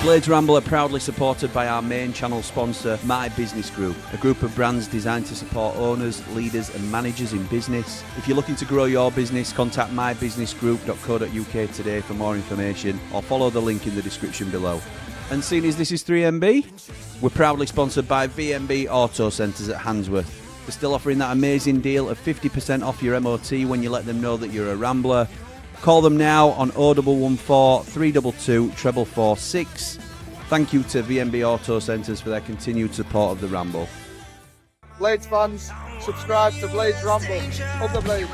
Blades Ramble are proudly supported by our main channel sponsor, My Business Group, a group of brands designed to support owners, leaders and managers in business. If you're looking to grow your business, contact mybusinessgroup.co.uk today for more information or follow the link in the description below. And seeing as this is 3MB, we're proudly sponsored by VMB Auto Centres at Handsworth. They're still offering that amazing deal of 50% off your MOT when you let them know that you're a Rambler. Call them now on 0114 322 4446. Thank you to VMB Auto Centres for their continued support of the Ramble. Blades fans, subscribe to Blades Ramble. Up the Blades.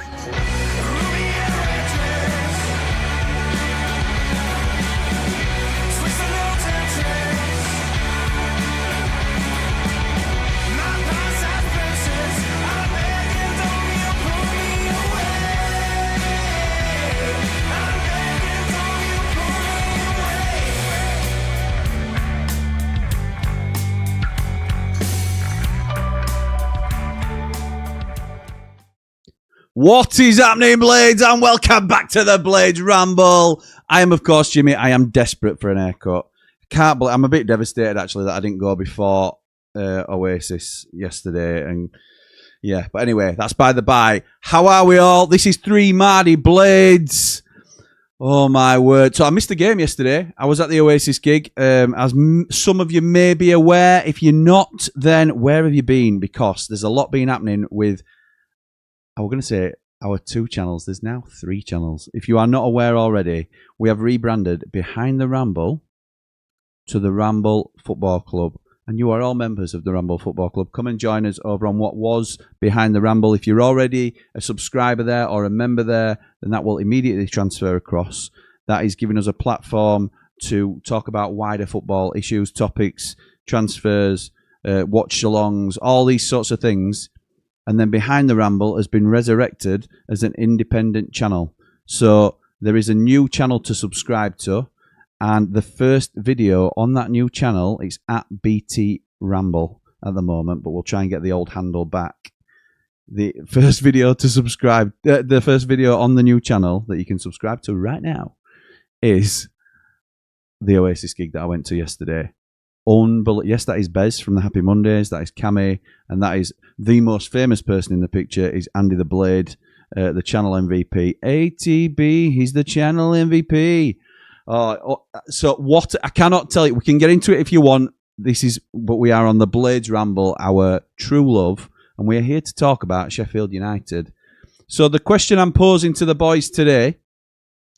What is happening, Blades? And welcome back to the Blades Ramble. I am, of course, Jimmy. I am desperate for an haircut. Can't believe I'm a bit devastated actually that I didn't go before Oasis yesterday. And yeah, but anyway, that's by the by. How are we all? This is 3 Mardy Blades. Oh my word! So I missed the game yesterday. I was at the Oasis gig. As some of you may be aware, if you're not, then where have you been? Because there's a lot been happening with. I was going to say our 2 channels. There's now 3 channels. If you are not aware already, we have rebranded Behind the Ramble to the Ramble Football Club. And you are all members of the Ramble Football Club. Come and join us over on what was Behind the Ramble. If you're already a subscriber there or a member there, then that will immediately transfer across. That is giving us a platform to talk about wider football issues, topics, transfers, watch-alongs, all these sorts of things. And then Behind the Ramble has been resurrected as an independent channel. So there is a new channel to subscribe to. And the first video on that new channel is at BT Ramble at the moment. But we'll try and get the old handle back. The first video to subscribe, the first video on the new channel that you can subscribe to right now is the Oasis gig that I went to yesterday. Yes, that is Bez from the Happy Mondays. That is Cammy, and that is the most famous person in the picture is Andy the Blade, the channel MVP. ATB, he's the channel MVP. So what? I cannot tell you. We can get into it if you want. But we are on the Blades Ramble, our true love, and we are here to talk about Sheffield United. So the question I'm posing to the boys today.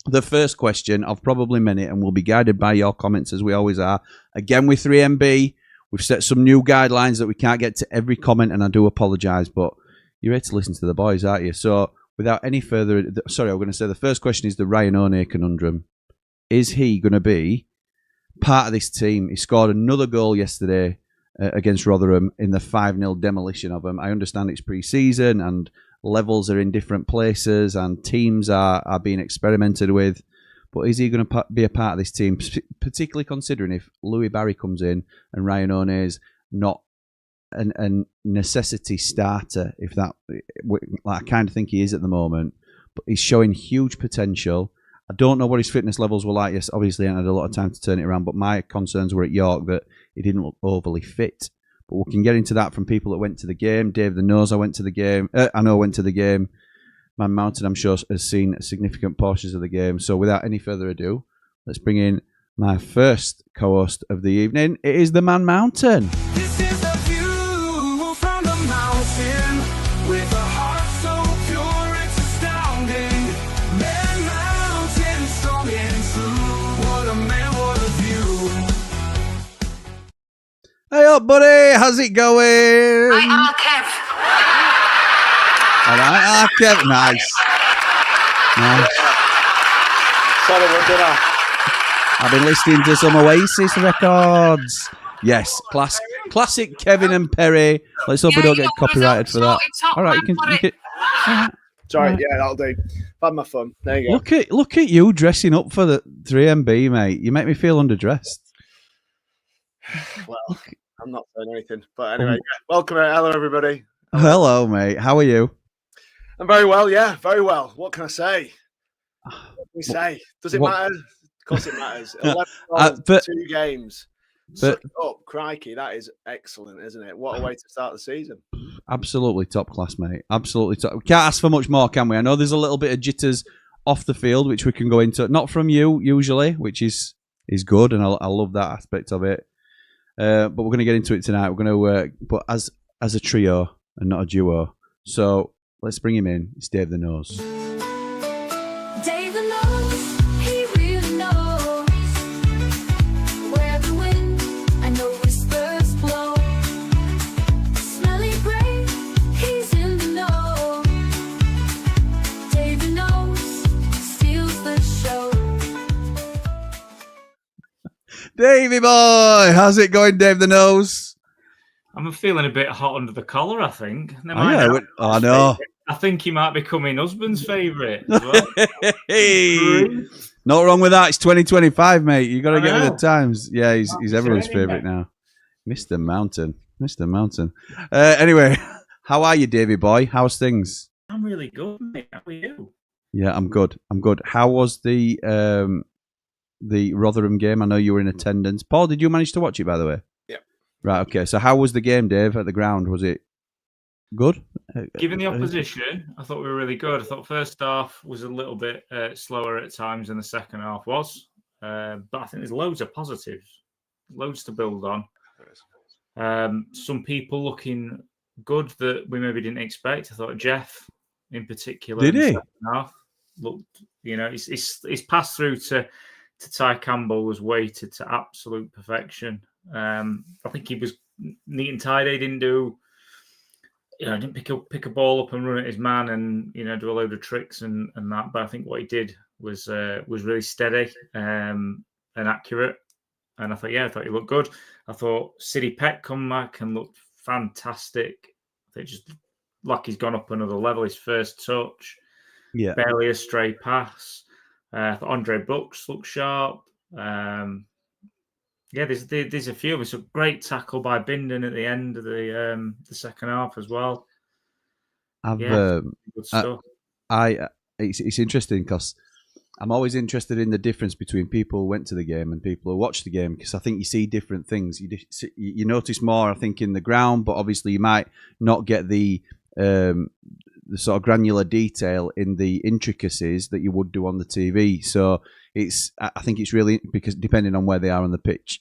The first question of probably many, and we'll be guided by your comments as we always are. Again, with 3MB, we've set some new guidelines that we can't get to every comment, and I do apologise, but you're here to listen to the boys, aren't you? So, without any further... Sorry, I'm going to say the first question is the Ryan Oné conundrum. Is he going to be part of this team? He scored another goal yesterday against Rotherham in the 5-0 demolition of them. I understand it's pre-season, and levels are in different places and teams are being experimented with. But is he going to be a part of this team, particularly considering if Louis Barry comes in and Ryan Oné is not a necessity starter, if that, like I kind of think he is at the moment, but he's showing huge potential. I don't know what his fitness levels were like. Yes, obviously, I had a lot of time to turn it around, but my concerns were at York that he didn't look overly fit. But we can get into that from people that went to the game. Dave the Nose, I went to the game. I know went to the game. Man Mountain, I'm sure, has seen significant portions of the game. So without any further ado, let's bring in my first co-host of the evening. It is the Man Mountain. This is the view from the mountain with a heart so pure it's astounding. Man Mountain, strong and true. What a man, what a view. Hey up, buddy. How's it going? Hi, Kev. All right, Kev. Nice. Sorry, we're dinner. I've been listening to some Oasis records. Yes, classic Kevin and Perry. Let's hope we don't get copyrighted for that. All right, you can. Sorry, yeah, that'll do. I've had my fun. There you go. Look at you dressing up for the 3MB, mate. You make me feel underdressed. Well, I'm not saying anything, but anyway, welcome. Hello, everybody. Hello, mate. How are you? I'm very well. Yeah, very well. What can I say? What can we say? Does it matter? Of course it matters. 11 goals, but- 2 games. but- Suck it up, crikey. That is excellent, isn't it? What a way to start the season. Absolutely top class, mate. Absolutely top. We can't ask for much more, can we? I know there's a little bit of jitters off the field, which we can go into. Not from you, usually, which is good, and I love that aspect of it. But we're going to get into it tonight. We're going to but as a trio and not a duo. So let's bring him in. It's Dave the Nose. Dave the Nose, he really knows where the wind, I know whispers blow. Smelly grey, he's in the know. Dave the Nose steals the show. Davey boy, how's it going, Dave the Nose? I'm feeling a bit hot under the collar, I think. I know. I think he might be coming husband's favourite as well. Hey, not wrong with that. It's 2025, mate. You got to get with the times. Yeah, he's everyone's favourite now. Mr. Mountain. Anyway, how are you, Davey boy? How's things? I'm really good, mate. How are you? Yeah, I'm good. How was the Rotherham game? I know you were in attendance. Paul, did you manage to watch it, by the way? Yeah. Right, okay. So how was the game, Dave, at the ground? Was it good? Given the opposition, I thought we were really good. I thought first half was a little bit slower at times than the second half was. But I think there's loads of positives, loads to build on. Some people looking good that we maybe didn't expect. I thought Jeff, in particular, Did in the he? second half, looked, his pass through to Ty Campbell was weighted to absolute perfection. I think he was neat and tidy. He didn't didn't pick a ball up and run at his man and do a load of tricks and that. But I think what he did was really steady and accurate. And I thought he looked good. I thought City Peck come back and looked fantastic. I think just like he's gone up another level. His first touch, barely a stray pass. I thought Andre Brooks looked sharp. There's a few. It's a great tackle by Bindon at the end of the second half as well. Good stuff. It's interesting because I'm always interested in the difference between people who went to the game and people who watched the game, because I think you see different things. You notice more, I think, in the ground, but obviously you might not get the sort of granular detail in the intricacies that you would do on the TV. So I think it's really because depending on where they are on the pitch.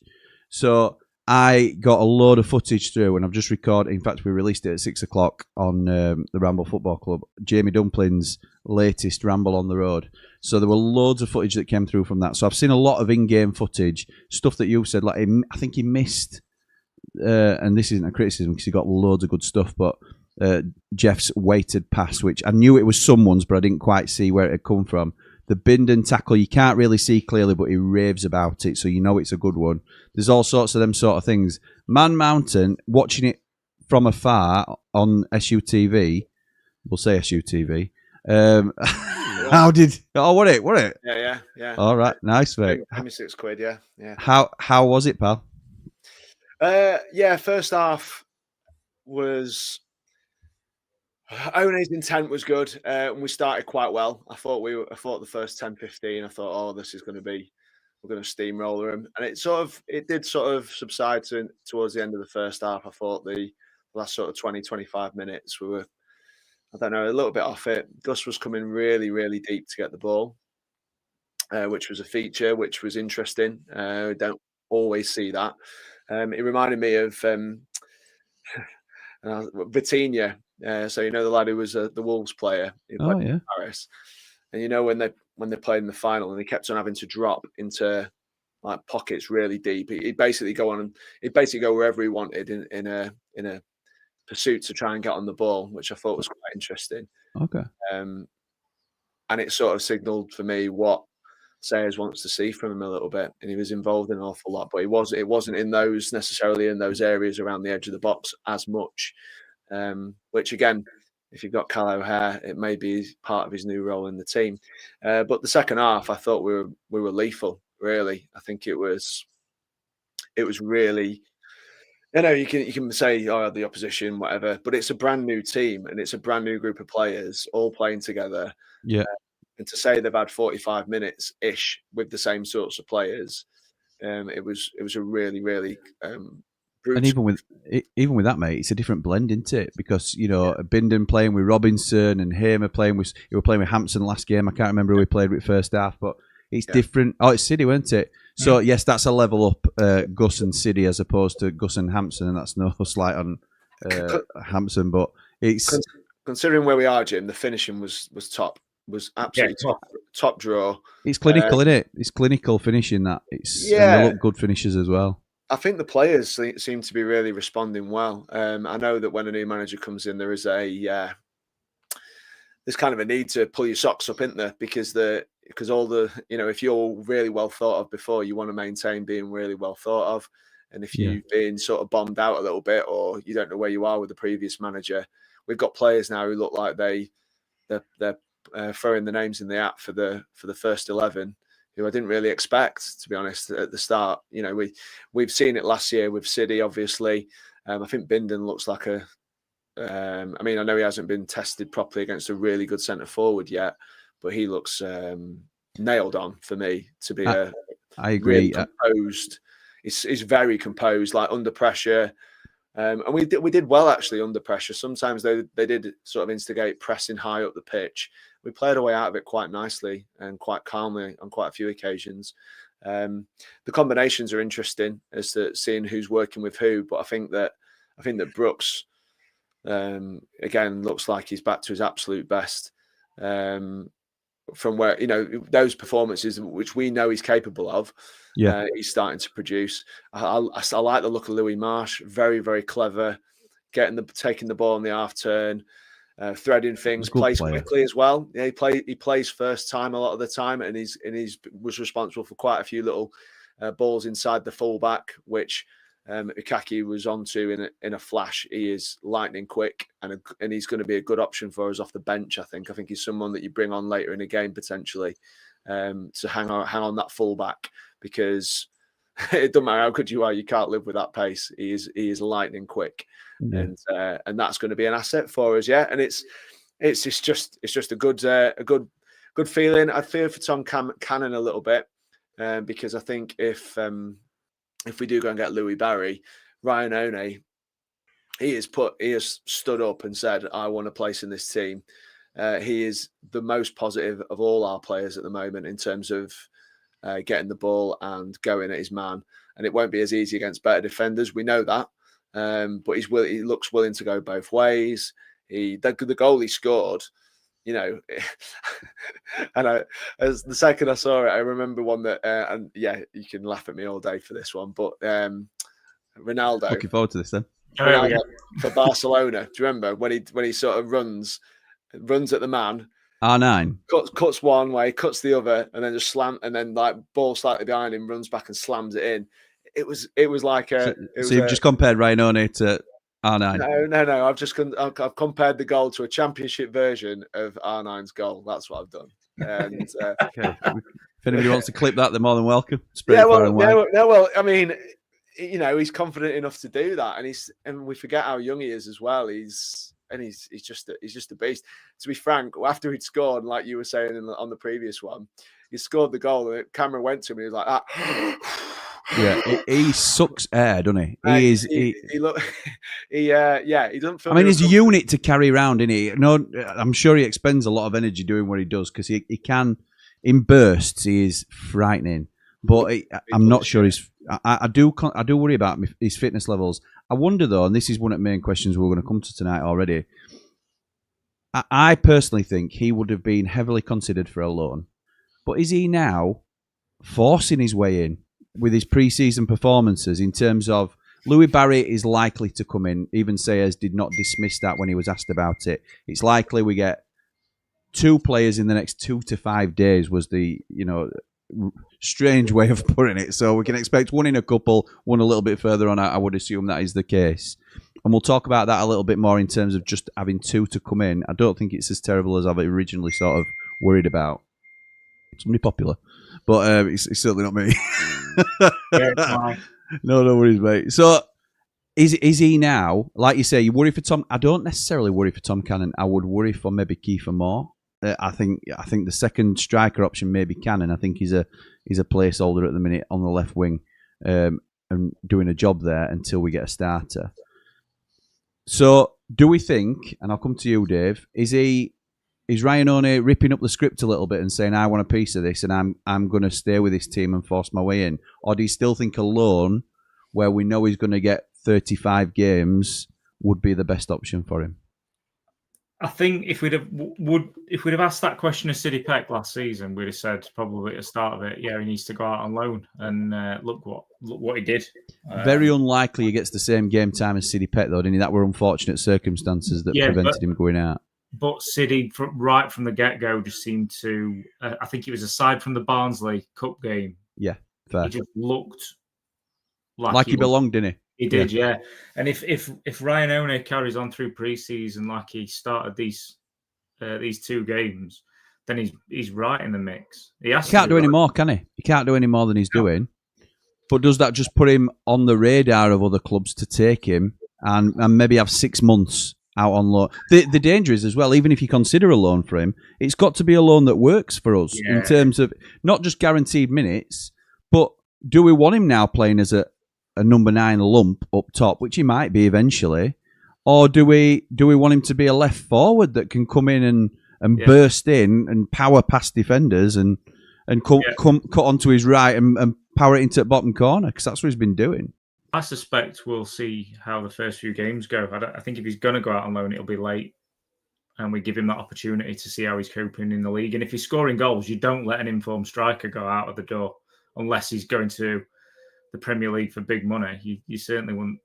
So I got a load of footage through, and I've just recorded. In fact, we released it at 6:00 on the Ramble Football Club. Jamie Dumpling's latest Ramble on the Road. So there were loads of footage that came through from that. So I've seen a lot of in-game footage, stuff that you said. Like I think he missed, and this isn't a criticism because he got loads of good stuff, but Jeff's weighted pass, which I knew it was someone's, but I didn't quite see where it had come from. The Bindon tackle, you can't really see clearly, but he raves about it, so you know it's a good one. There's all sorts of them sort of things. Man Mountain, watching it from afar on SUTV, we'll say SUTV. What it? Yeah. All right, nice, mate. Give me £6, yeah. How was it, pal? First half was... Oné's intent was good, and we started quite well. I thought the first 10-15, I thought, this is going to be, we're going to steamroller them, and it did sort of subside towards the end of the first half. I thought the last sort of 20-25 minutes we were, I don't know, a little bit off it. Gus was coming really, really deep to get the ball, which was a feature, which was interesting. We don't always see that. It reminded me of Vitinha. So the lad who was the Wolves player who played in Paris, and when they played in the final and he kept on having to drop into like pockets really deep. He'd basically go wherever he wanted in a pursuit to try and get on the ball, which I thought was quite interesting. Okay. And it sort of signalled for me what Sayers wants to see from him a little bit, and he was involved in an awful lot, but it wasn't necessarily in those areas around the edge of the box as much. Which again, if you've got Cal O'Hare, it may be part of his new role in the team. But the second half, I thought we were lethal. Really, I think it was really, you can say, the opposition, whatever, but it's a brand new team and it's a brand new group of players all playing together. Yeah, And to say they've had 45 minutes ish with the same sorts of players, it was a really, really brutal. And even with that, mate, it's a different blend, isn't it? Because Bindon playing with Robinson and Hamer playing with. You were playing with Hampson last game. I can't remember who we played with first half, but it's different. Oh, it's City, wasn't it? So yes, that's a level up Gus and City as opposed to Gus and Hampson, and that's no slight on Hampson, but it's considering where we are, Jim. The finishing was top. Was absolutely top draw. It's clinical, isn't it? It's clinical finishing that. And they look good finishers as well. I think the players seem to be really responding well. I know that when a new manager comes in, there is there's kind of a need to pull your socks up, isn't there? Because all the if you're really well thought of before, you want to maintain being really well thought of. And if you've been sort of bombed out a little bit, or you don't know where you are with the previous manager, we've got players now who look like they're throwing the names in the hat for the first 11, who I didn't really expect, to be honest, at the start. We've seen it last year with City, obviously. I think Bindon looks like I know he hasn't been tested properly against a really good centre forward yet, but he looks nailed on for me to be I agree. Really composed. He's very composed, like under pressure. And we did well actually under pressure. Sometimes they did sort of instigate pressing high up the pitch. We played our way out of it quite nicely and quite calmly on quite a few occasions. The combinations are interesting as to seeing who's working with who, but I think that Brooks again looks like he's back to his absolute best. From where those performances which we know he's capable of, he's starting to produce. I like the look of Louis Marsh, very, very clever, taking the ball on the half turn, threading things, plays quickly as well. Yeah, he plays first time a lot of the time, and he's was responsible for quite a few little balls inside the fullback, which Ikaki was onto in a flash. He is lightning quick, and he's going to be a good option for us off the bench. I think he's someone that you bring on later in the game potentially to hang on that fullback, because it doesn't matter how good you are, you can't live with that pace. He is lightning quick, and that's going to be an asset for us. Yeah, and it's just a good feeling. I feel for Tom Cannon a little bit because I think if we do go and get Louis Barry, Ryan Oné, he has stood up and said, I want a place in this team. He is the most positive of all our players at the moment in terms of getting the ball and going at his man. And it won't be as easy against better defenders. We know that. But he looks willing to go both ways. The goal he scored, and as the second I saw it, I remember one that, and yeah, you can laugh at me all day for this one, but Ronaldo. Looking forward to this then. Ronaldo for Barcelona. Do you remember when he sort of runs at the man? R9 cuts one way, cuts the other, and then just and then like ball slightly behind him, runs back and slams it in. It was like a. So you've just compared Ryan Oné to R9? No. I've compared the goal to a championship version of R9's goal. That's what I've done. And okay. If anybody wants to clip that, they're more than welcome. Well, I mean, he's confident enough to do that, and we forget how young he is as well. He's just a beast. To be frank, after he'd scored, like you were saying on the previous one, he scored the goal, and the camera went to him, and he was like, ah. Yeah, he sucks air, doesn't he? He doesn't feel. I mean, he's a unit to carry around, isn't he? No, I'm sure he expends a lot of energy doing what he does, because he can, in bursts, he is frightening. But I'm not sure he's. I do worry about his fitness levels. I wonder though, and this is one of the main questions we're going to come to tonight already. I personally think he would have been heavily considered for a loan, but is he now forcing his way in with his pre-season performances? In terms of Louis Barry is likely to come in. Even Sayers did not dismiss that when he was asked about it. It's likely we get 2 players in the next 2 to 5 days. Was the strange way of putting it. So we can expect one in a couple, one a little bit further on. I would assume that is the case. And we'll talk about that a little bit more in terms of just having 2 to come in. I don't think it's as terrible as I've originally sort of worried about. Somebody popular. But it's certainly not me. No worries, mate. So is he now, like you say, you worry for Tom? I don't necessarily worry for Tom Cannon. I would worry for maybe Kiefer Moore. I think the second striker option maybe Cannon. I think he's a placeholder at the minute on the left wing, and doing a job there until we get a starter. So, do we think? And I'll come to you, Dave. Is Ryan Oné ripping up the script a little bit and saying, "I want a piece of this, and I'm going to stay with this team and force my way in," or do you still think a loan, where we know he's going to get 35 games, would be the best option for him? I think if we'd have asked that question of Sidney Peck last season, we'd have said probably at the start of it, yeah, he needs to go out on loan, and look what he did. Very unlikely he gets the same game time as Sidney Peck, though, didn't he? That were unfortunate circumstances that prevented him going out. But Sidney, right from the get-go, just seemed to. I think it was aside from the Barnsley Cup game. Yeah, fair. He just looked like he belonged, didn't he? He did, yeah. And if Ryan Oné carries on through pre-season like he started these 2 games, then he's right in the mix. He can't do any more, can he? He can't do any more than he's doing. But does that just put him on the radar of other clubs to take him and maybe have 6 months out on loan? The danger is as well, even if you consider a loan for him, it's got to be a loan that works for us in terms of not just guaranteed minutes, but do we want him now playing as a number 9 lump up top, which he might be eventually, or do we want him to be a left forward that can come in and burst in and power past defenders and come cut onto his right and power it into the bottom corner, because that's what he's been doing. I suspect we'll see how the first few games go. I think if he's going to go out on loan, it'll be late, and we give him that opportunity to see how he's coping in the league. And if he's scoring goals, you don't let an informed striker go out of the door unless he's going to the Premier League for big money. You certainly wouldn't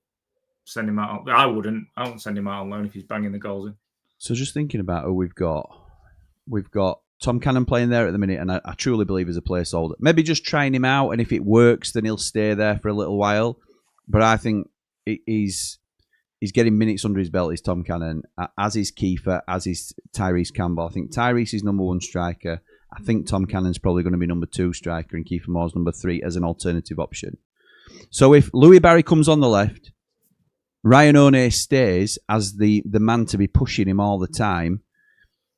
send him out. I wouldn't send him out on loan if he's banging the goals in. So just thinking about who we've got Tom Cannon playing there at the minute, and I truly believe he's a placeholder. Maybe just trying him out, and if it works, then he'll stay there for a little while. But I think he's getting minutes under his belt, is Tom Cannon, as is Kiefer, as is Tyrese Campbell. I think Tyrese is number 1 striker. I think Tom Cannon's probably going to be number 2 striker, and Kiefer Moore's number 3 as an alternative option. So if Louis Barry comes on the left, Ryan Oné stays as the man to be pushing him all the time,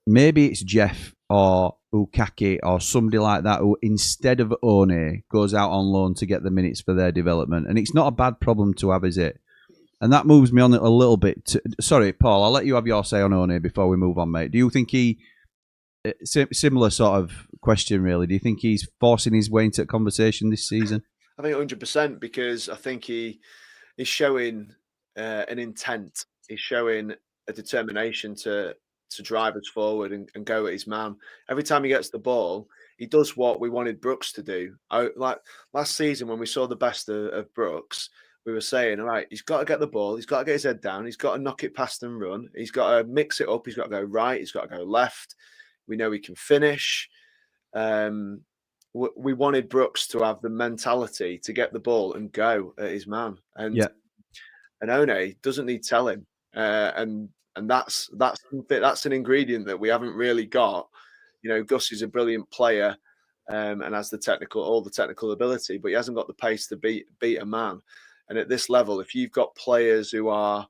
maybe it's Jeff or Ukaki or somebody like that who, instead of Oné, goes out on loan to get the minutes for their development. And it's not a bad problem to have, is it? And that moves me on a little bit. Sorry, Paul, I'll let you have your say on Oné before we move on, mate. Do you think similar sort of question, really, do you think he's forcing his way into the conversation this season? I think 100%, because I think he is showing an intent. He's showing a determination to drive us forward and go at his man. Every time he gets the ball, he does what we wanted Brooks to do. Like last season when we saw the best of Brooks, we were saying, all right, he's got to get the ball, he's got to get his head down, he's got to knock it past and run, he's got to mix it up, he's got to go right, he's got to go left. We know he can finish. We wanted Brooks to have the mentality to get the ball and go at his man, and Oné doesn't need telling, and that's an ingredient that we haven't really got. You know, Gus is a brilliant player and has all the technical ability, but he hasn't got the pace to beat a man. And at this level, if you've got players who are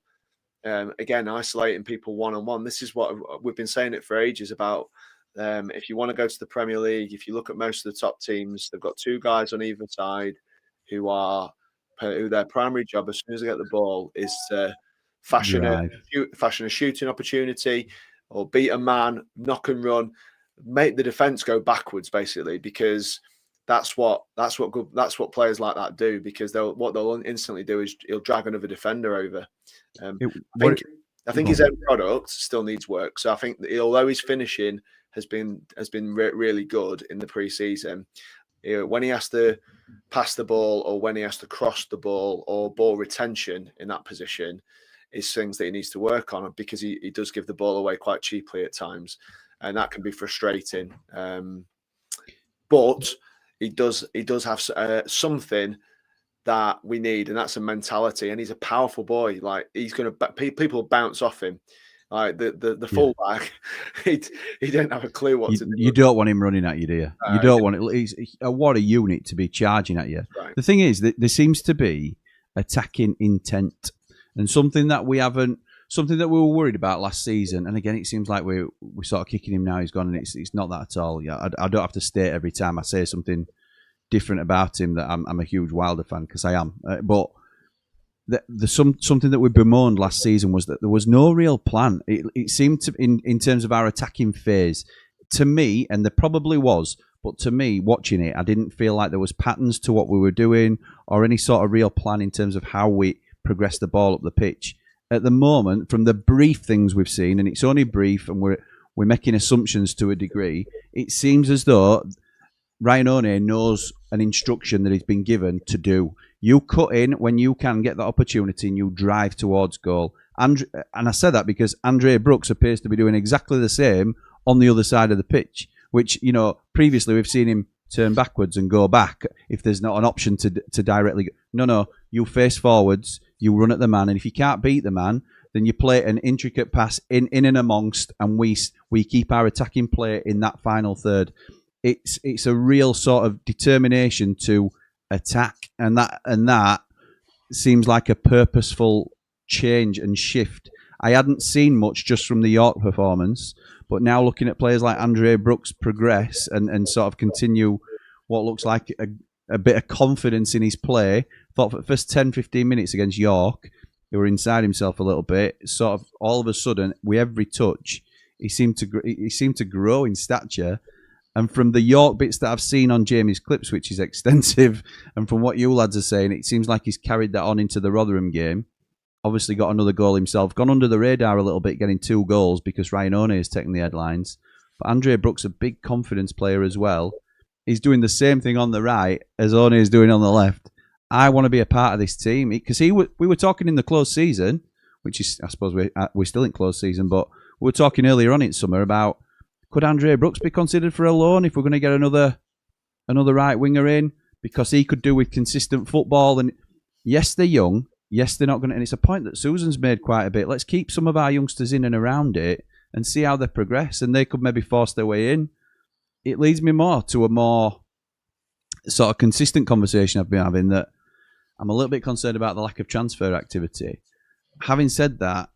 again isolating people one-on-one, this is what we've been saying it for ages about. If you want to go to the Premier League, if you look at most of the top teams, they've got 2 guys on either side who their primary job as soon as they get the ball is to fashion a shooting opportunity or beat a man, knock and run, make the defense go backwards, basically, because that's what players like that do. Because what they'll instantly do is he'll drag another defender over. I think his end product still needs work. So I think that although his finishing has been really good in the pre-season, when he has to pass the ball or when he has to cross the ball or ball retention in that position is things that he needs to work on, because he does give the ball away quite cheaply at times, and that can be frustrating. But he does have something that we need, and that's a mentality. And he's a powerful boy. Like, he's going to people bounce off him. Like the fullback, he don't have a clue what to do. You don't want him running at you, do you? You don't want it. He's what a unit to be charging at you. Right. The thing is that there seems to be attacking intent, and something that we haven't something that we were worried about last season. And again, it seems like we're sort of kicking him now. He's gone, and it's not that at all. Yeah, I don't have to state every time I say something different about him that I'm a huge Wilder fan, because I am. But something that we bemoaned last season was that there was no real plan. It seemed to, in terms of our attacking phase, to me, and there probably was, but to me, watching it, I didn't feel like there was patterns to what we were doing or any sort of real plan in terms of how we progressed the ball up the pitch. At the moment, from the brief things we've seen, and it's only brief, and we're making assumptions to a degree, it seems as though Ryan Oné knows an instruction that he's been given to do. You cut in when you can get that opportunity, and you drive towards goal. And I said that because Andre Brooks appears to be doing exactly the same on the other side of the pitch, which, previously we've seen him turn backwards and go back if there's not an option to directly. No, you face forwards, you run at the man, and if you can't beat the man, then you play an intricate pass in and amongst, and we keep our attacking play in that final third. It's a real sort of determination to attack, and that seems like a purposeful change and shift. I hadn't seen much just from the York performance, but now looking at players like Andre Brooks progress and sort of continue what looks like a bit of confidence in his play. Thought for the first 10-15 minutes against York, he were inside himself a little bit. Sort of all of a sudden, with every touch, he seemed to grow in stature. And from the York bits that I've seen on Jamie's clips, which is extensive, and from what you lads are saying, it seems like he's carried that on into the Rotherham game. Obviously got another goal himself. Gone under the radar a little bit, getting 2 goals because Ryan Oné has taken the headlines. But Andre Brooks, a big confidence player as well. He's doing the same thing on the right as Oné is doing on the left. I want to be a part of this team. Because we were talking in the closed season, which is, I suppose we're still in closed season, but we were talking earlier on in summer about, could Andre Brooks be considered for a loan if we're going to get another right winger in? Because he could do with consistent football. And yes, they're young. Yes, they're not going to. And it's a point that Susan's made quite a bit. Let's keep some of our youngsters in and around it and see how they progress. And they could maybe force their way in. It leads me more to a more sort of consistent conversation I've been having, that I'm a little bit concerned about the lack of transfer activity. Having said that,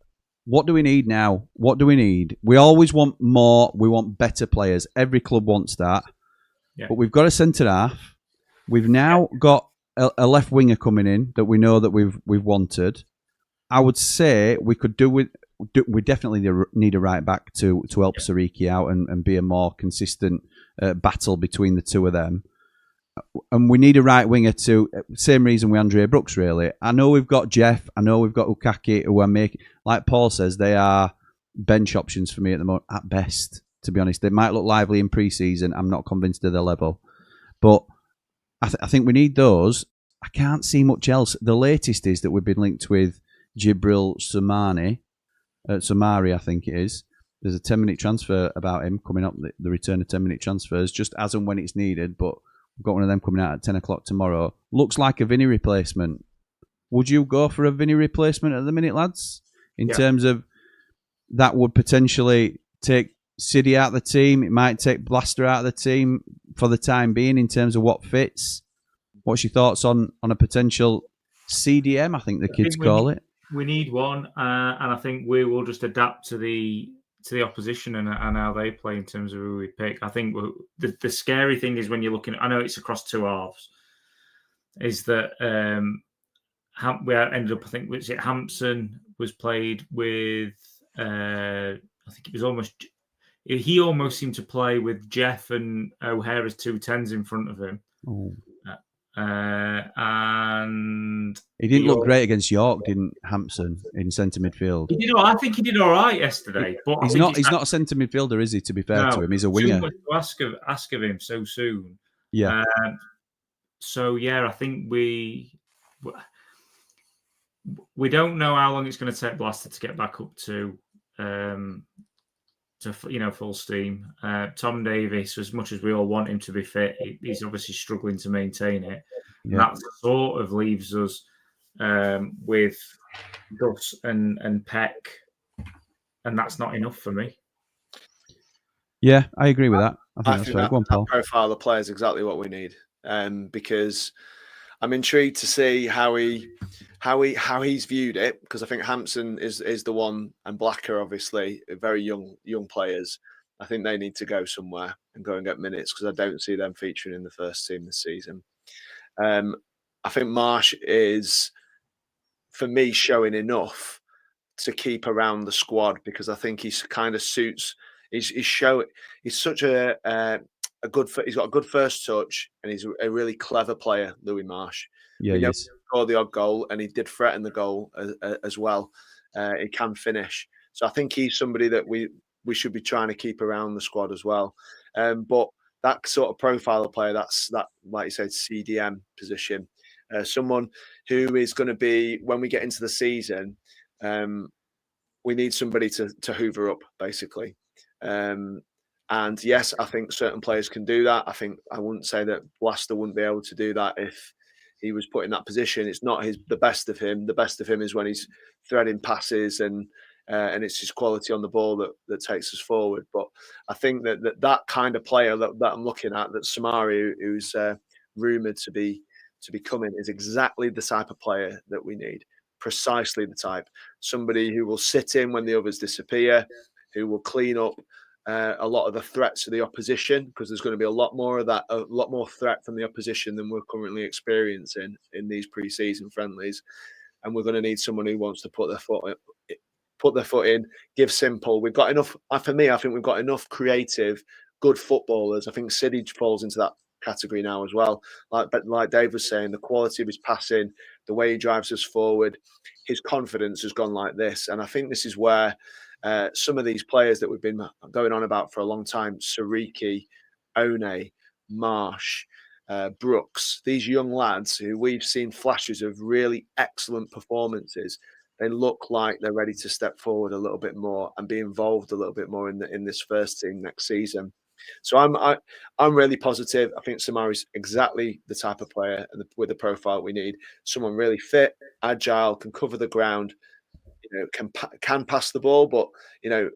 what do we need now? What do we need? We always want more. We want better players. Every club wants that. Yeah. But we've got a centre half. We've now got a left winger coming in that we know that we've wanted. I would say we could do with. We definitely need a right back to help Sariki out and be a more consistent battle between the two of them. And we need a right winger too. Same reason with Andre Brooks, really. I know we've got Jeff. I know we've got Ukaki, who are making, like Paul says, they are bench options for me at the moment, at best, to be honest. They might look lively in pre-season. I'm not convinced of their level. But I think we need those. I can't see much else. The latest is that we've been linked with Jibril Samari, I think it is. There's a 10-minute transfer about him coming up, the return of 10-minute transfers, just as and when it's needed, but we've got one of them coming out at 10 o'clock tomorrow. Looks like a Vinny replacement. Would you go for a Vinny replacement at the minute, lads? In terms of that would potentially take City out of the team. It might take Blaster out of the team for the time being in terms of what fits. What's your thoughts on a potential CDM, I think the kids call it? We need one, and I think we will just adapt to the opposition and how they play in terms of who we pick. I think the scary thing is when you're looking, I know it's across 2 halves, is that we ended up, I think, was it Hampson was played with, I think it was almost, he almost seemed to play with Jeff and O'Hare as 2 10s in front of him. Oh. And he didn't look great against York, didn't Hampson, in centre midfield? I think he did all right yesterday. But he's not a centre midfielder, is he? To be fair to him, he's a winger. Too much to ask of him so soon. Yeah. I think we don't know how long it's going to take Blaster to get back up to full steam. Tom Davis, as much as we all want him to be fit, he's obviously struggling to maintain it. Yeah. That sort of leaves us with Gus and Peck, and that's not enough for me. Yeah, I agree with that. I think that's fair. Go on, Paul. That profile of player is exactly what we need, because I'm intrigued to see how he's viewed it, because I think Hampson is the one, and Blacker obviously very young players. I think they need to go somewhere and go and get minutes, because I don't see them featuring in the first team this season. I think Marsh is, for me, showing enough to keep around the squad, because I think he's kind of suits. He's such a good. He's got a good first touch, and he's a really clever player, Louis Marsh. Yeah, we know yes. he scored the odd goal, and he did threaten the goal as well. He can finish, so I think he's somebody that we should be trying to keep around the squad as well. But that sort of profile of player, that, like you said, CDM position, someone who is going to be, when we get into the season, we need somebody to hoover up, basically. And yes, I think certain players can do that. I wouldn't say that Blaster wouldn't be able to do that if he was put in that position. It's not the best of him. The best of him is when he's threading passes, and it's his quality on the ball that takes us forward. But I think that kind of player that I'm looking at, that Samari, who's rumoured to be coming, is exactly the type of player that we need. Precisely the type. Somebody who will sit in when the others disappear, who will clean up a lot of the threats of the opposition, because there's going to be a lot more of that, a lot more threat from the opposition than we're currently experiencing in these pre-season friendlies. And we're going to need someone who wants to put their foot in, give simple. We've got enough. For me, I think we've got enough creative, good footballers. I think Siddy falls into that category now as well. But like Dave was saying, the quality of his passing, the way he drives us forward, his confidence has gone like this. And I think this is where some of these players that we've been going on about for a long time, Sariki, Oné, Marsh, Brooks, these young lads who we've seen flashes of really excellent performances, they look like they're ready to step forward a little bit more and be involved a little bit more in this first team next season. So I'm really positive. I think Samari's exactly the type of player with the profile we need. Someone really fit, agile, can cover the ground, can pass the ball, but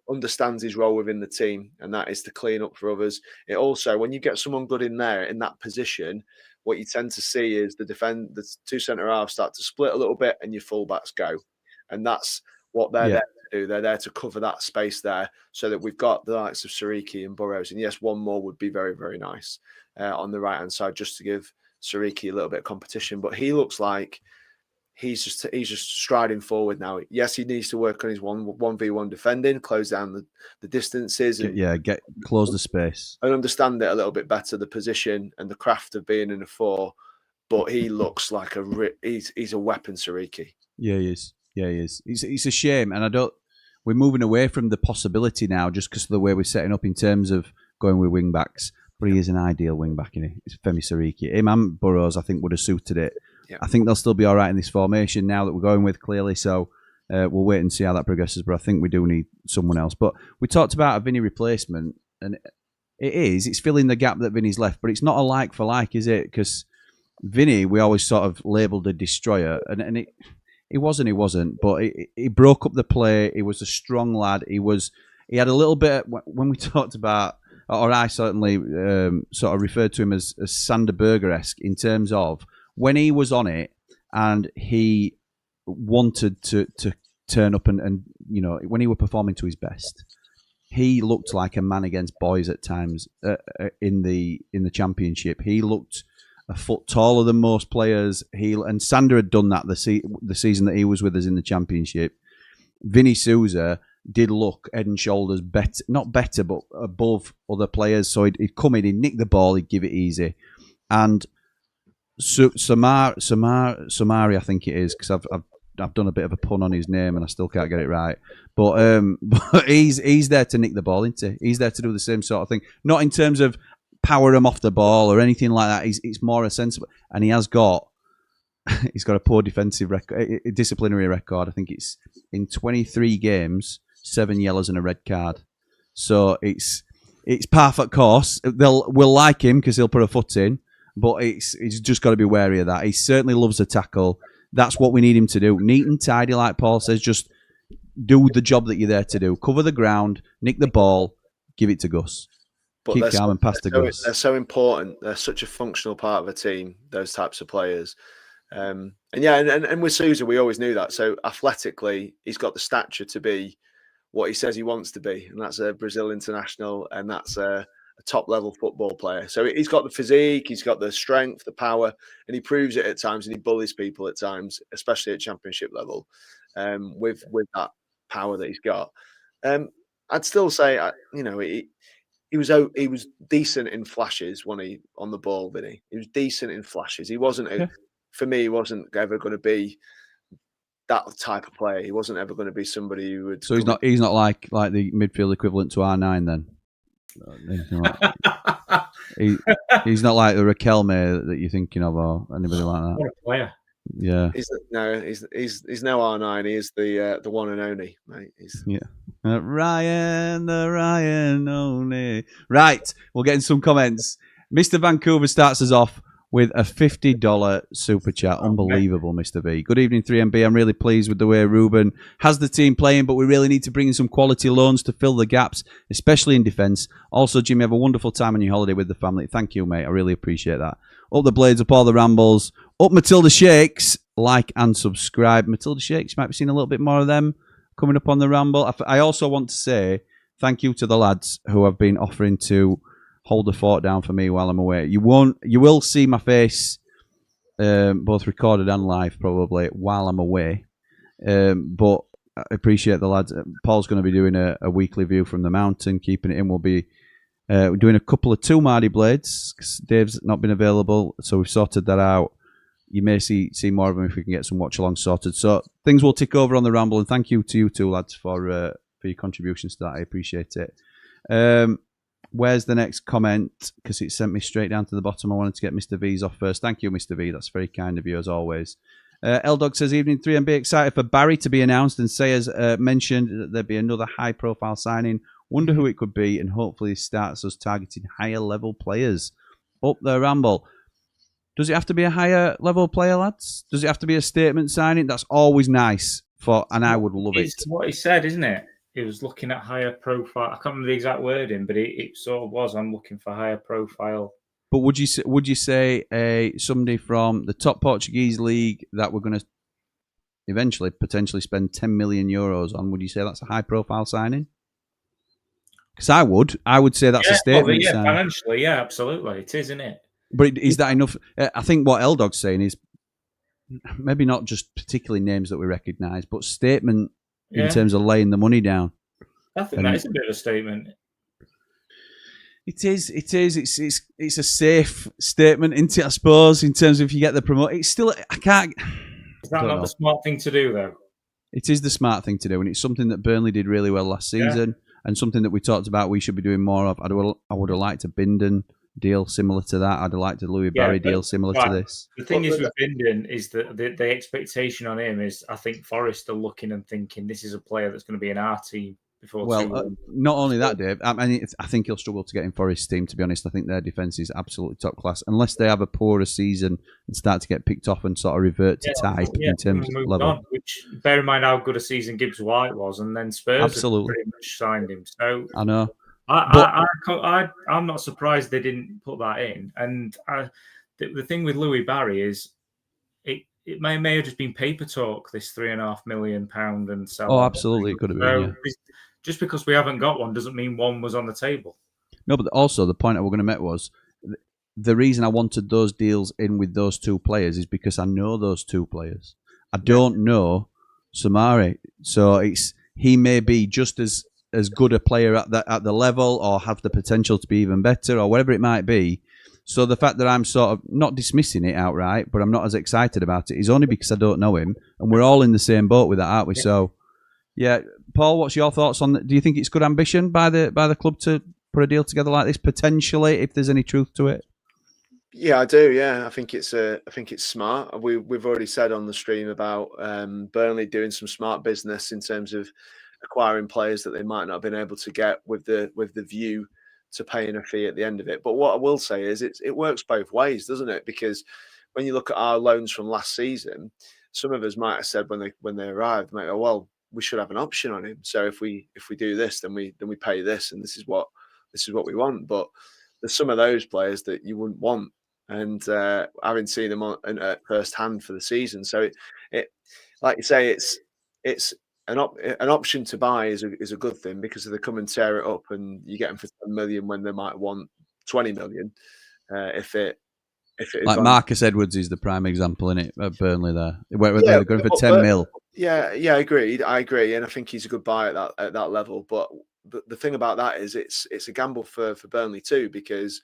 understands his role within the team, and that is to clean up for others. It also, when you get someone good in there in that position, what you tend to see is the two centre halves start to split a little bit, and your fullbacks go, and that's what they're there to do. They're there to cover that space there, so that we've got the likes of Sariki and Burrows, and yes, one more would be very, very nice on the right hand side, just to give Sariki a little bit of competition. But he looks like he's just striding forward now. Yes, he needs to work on his 1v1 defending, close down the distances, and close the space, and understand it a little bit better, the position and the craft of being in a 4. But he looks like he's a weapon, Sariki. Yeah, he is. Yeah, he is. It's a shame, and we're moving away from the possibility now just because of the way we're setting up in terms of going with wing backs. But he is an ideal wing back, isn't he? It's Femi Sariki. Him and Burrows, I think, would have suited it. Yeah. I think they'll still be all right in this formation now that we're going with, clearly. So we'll wait and see how that progresses. But I think we do need someone else. But we talked about a Vinny replacement, and it's filling the gap that Vinny's left. But it's not a like for like, is it? Because Vinny, we always sort of labelled a destroyer, and he wasn't. But he broke up the play. He was a strong lad. He had a little bit when we talked about, or I certainly sort of referred to him as Sander Berger-esque in terms of when he was on it and he wanted to turn up and when he were performing to his best, he looked like a man against boys at times in the Championship. He looked a foot taller than most players. And Sander had done that the season that he was with us in the Championship. Vinny Souza did look head and shoulders better, not better, but above other players. So he'd come in, he'd nick the ball, he'd give it easy. And Samari, I think it is, because I've done a bit of a pun on his name and I still can't get it right. But he's there to nick the ball, isn't he? He's there to do the same sort of thing. Not in terms of power him off the ball or anything like that. It's more a sensible, and he's got a poor defensive record, a disciplinary record. I think it's in 23 games, 7 yellows and a red card. So it's par for course. We'll like him because he'll put a foot in. But he's just got to be wary of that. He certainly loves a tackle. That's what we need him to do. Neat and tidy, like Paul says. Just do the job that you're there to do. Cover the ground, nick the ball, give it to Gus. But Keep calm and pass the goals. They're so important. They're such a functional part of a team, those types of players. And with Sousa, we always knew that. So athletically, he's got the stature to be what he says he wants to be, and that's a Brazil international, and that's a top-level football player. So he's got the physique, he's got the strength, the power, and he proves it at times, and he bullies people at times, especially at championship level, with that power that he's got. I'd still say, he was decent in flashes when he on the ball, didn't he? He was decent in flashes. He wasn't for me. He wasn't ever going to be that type of player. He wasn't ever going to be somebody who would. So he's not like the midfield equivalent to R9 then. He's not like the Raquelme that you're thinking of, or anybody like that. What a player! Yeah. He's no R9. He is the one and only, mate. Ryan Oné. Right, we're getting some comments. Mr. Vancouver starts us off with a $50 super chat. Unbelievable, Mr. V. Good evening, 3MB. I'm really pleased with the way Ruben has the team playing, but we really need to bring in some quality loans to fill the gaps, especially in defence. Also, Jimmy, have a wonderful time on your holiday with the family. Thank you, mate. I really appreciate that. Up the Blades, up all the Rambles. Up Matilda Shakes. Like and subscribe. Matilda Shakes, you might be seeing a little bit more of them coming up on the Ramble. I also want to say thank you to the lads who have been offering to hold the fort down for me while I'm away. You will see my face, both recorded and live, probably while I'm away. But I appreciate the lads. Paul's going to be doing a weekly view from the mountain, keeping it in. We'll be doing a couple of 2 Mardy Blades because Dave's not been available, so we've sorted that out. You may see more of them if we can get some watch along sorted. So things will tick over on the Ramble, and thank you to you two lads for your contributions to that. I appreciate it. Where's the next comment? Because it sent me straight down to the bottom. I wanted to get Mr. V's off first. Thank you, Mr. V. That's very kind of you, as always. L-Dog says, evening 3MB, excited for Barry to be announced, and Sayers mentioned that there'd be another high-profile signing. Wonder who it could be, and hopefully it starts us targeting higher-level players. Up the Ramble. Does it have to be a higher-level player, lads? Does it have to be a statement signing? That's always nice, and I would love it. It's what he said, isn't it? He was looking at higher profile. I can't remember the exact wording, but it sort of was. I'm looking for higher profile. But would you say somebody from the top Portuguese league that we're going to eventually potentially spend 10 million euros on? Would you say that's a high profile signing? Because I would say that's a statement. Yeah, financially, yeah, absolutely, it is, isn't it? But is that enough? I think what L-Dog's saying is maybe not just particularly names that we recognise, but statement. In terms of laying the money down. I think that is a bit of a statement. It is. It's a safe statement, isn't it, I suppose, in terms of if you get the promote. It's still, I can't... Is that not the smart thing to do, though? It is the smart thing to do, and it's something that Burnley did really well last season, and something that we talked about we should be doing more of. I would have liked a Bindon deal similar to that. I'd have liked a Louis Barry deal similar to this. The thing is with Bindon is that the expectation on him is, I think Forest are looking and thinking this is a player that's going to be in our team before. Not only that, Dave. I mean, I think he'll struggle to get in Forest's team. To be honest, I think their defence is absolutely top class. Unless they have a poorer season and start to get picked off and sort of revert to type in terms of level. On, which bear in mind how good a season Gibbs White was, and then Spurs pretty much signed him. So I know. I'm not surprised they didn't put that in. And the thing with Louis Barry is it may have just been paper talk, this £3.5 million and so. Oh, absolutely, it could have been. Yeah. Just because we haven't got one doesn't mean one was on the table. No, but also the point I was going to make was the reason I wanted those deals in with those two players is because I know those two players. I don't know Samari, so he may be just as good a player at the level, or have the potential to be even better, or whatever it might be. So the fact that I'm sort of not dismissing it outright, but I'm not as excited about it, is only because I don't know him, and we're all in the same boat with that, aren't we? Yeah. So, yeah, Paul, what's your thoughts on that? Do you think it's good ambition by the club to put a deal together like this, potentially, if there's any truth to it? Yeah, I do. Yeah, I think it's smart. We've already said on the stream about Burnley doing some smart business in terms of acquiring players that they might not have been able to get with the view to paying a fee at the end of it. But what I will say is it works both ways, doesn't it? Because when you look at our loans from last season, some of us might have said when they arrived, might go, well, we should have an option on him. So if we do this, then we pay this, and this is what this is what we want. But there's some of those players that you wouldn't want, and having seen them at first hand for the season, so it like you say, it's an option to buy is a good thing, because if they come and tear it up and you get them for 10 million when they might want 20 million, if it like Marcus Edwards is the prime example in it at Burnley there, where they're going for 10 mil. Yeah, agreed. I agree, and I think he's a good buy at that level. But the thing about that is it's a gamble for Burnley too, because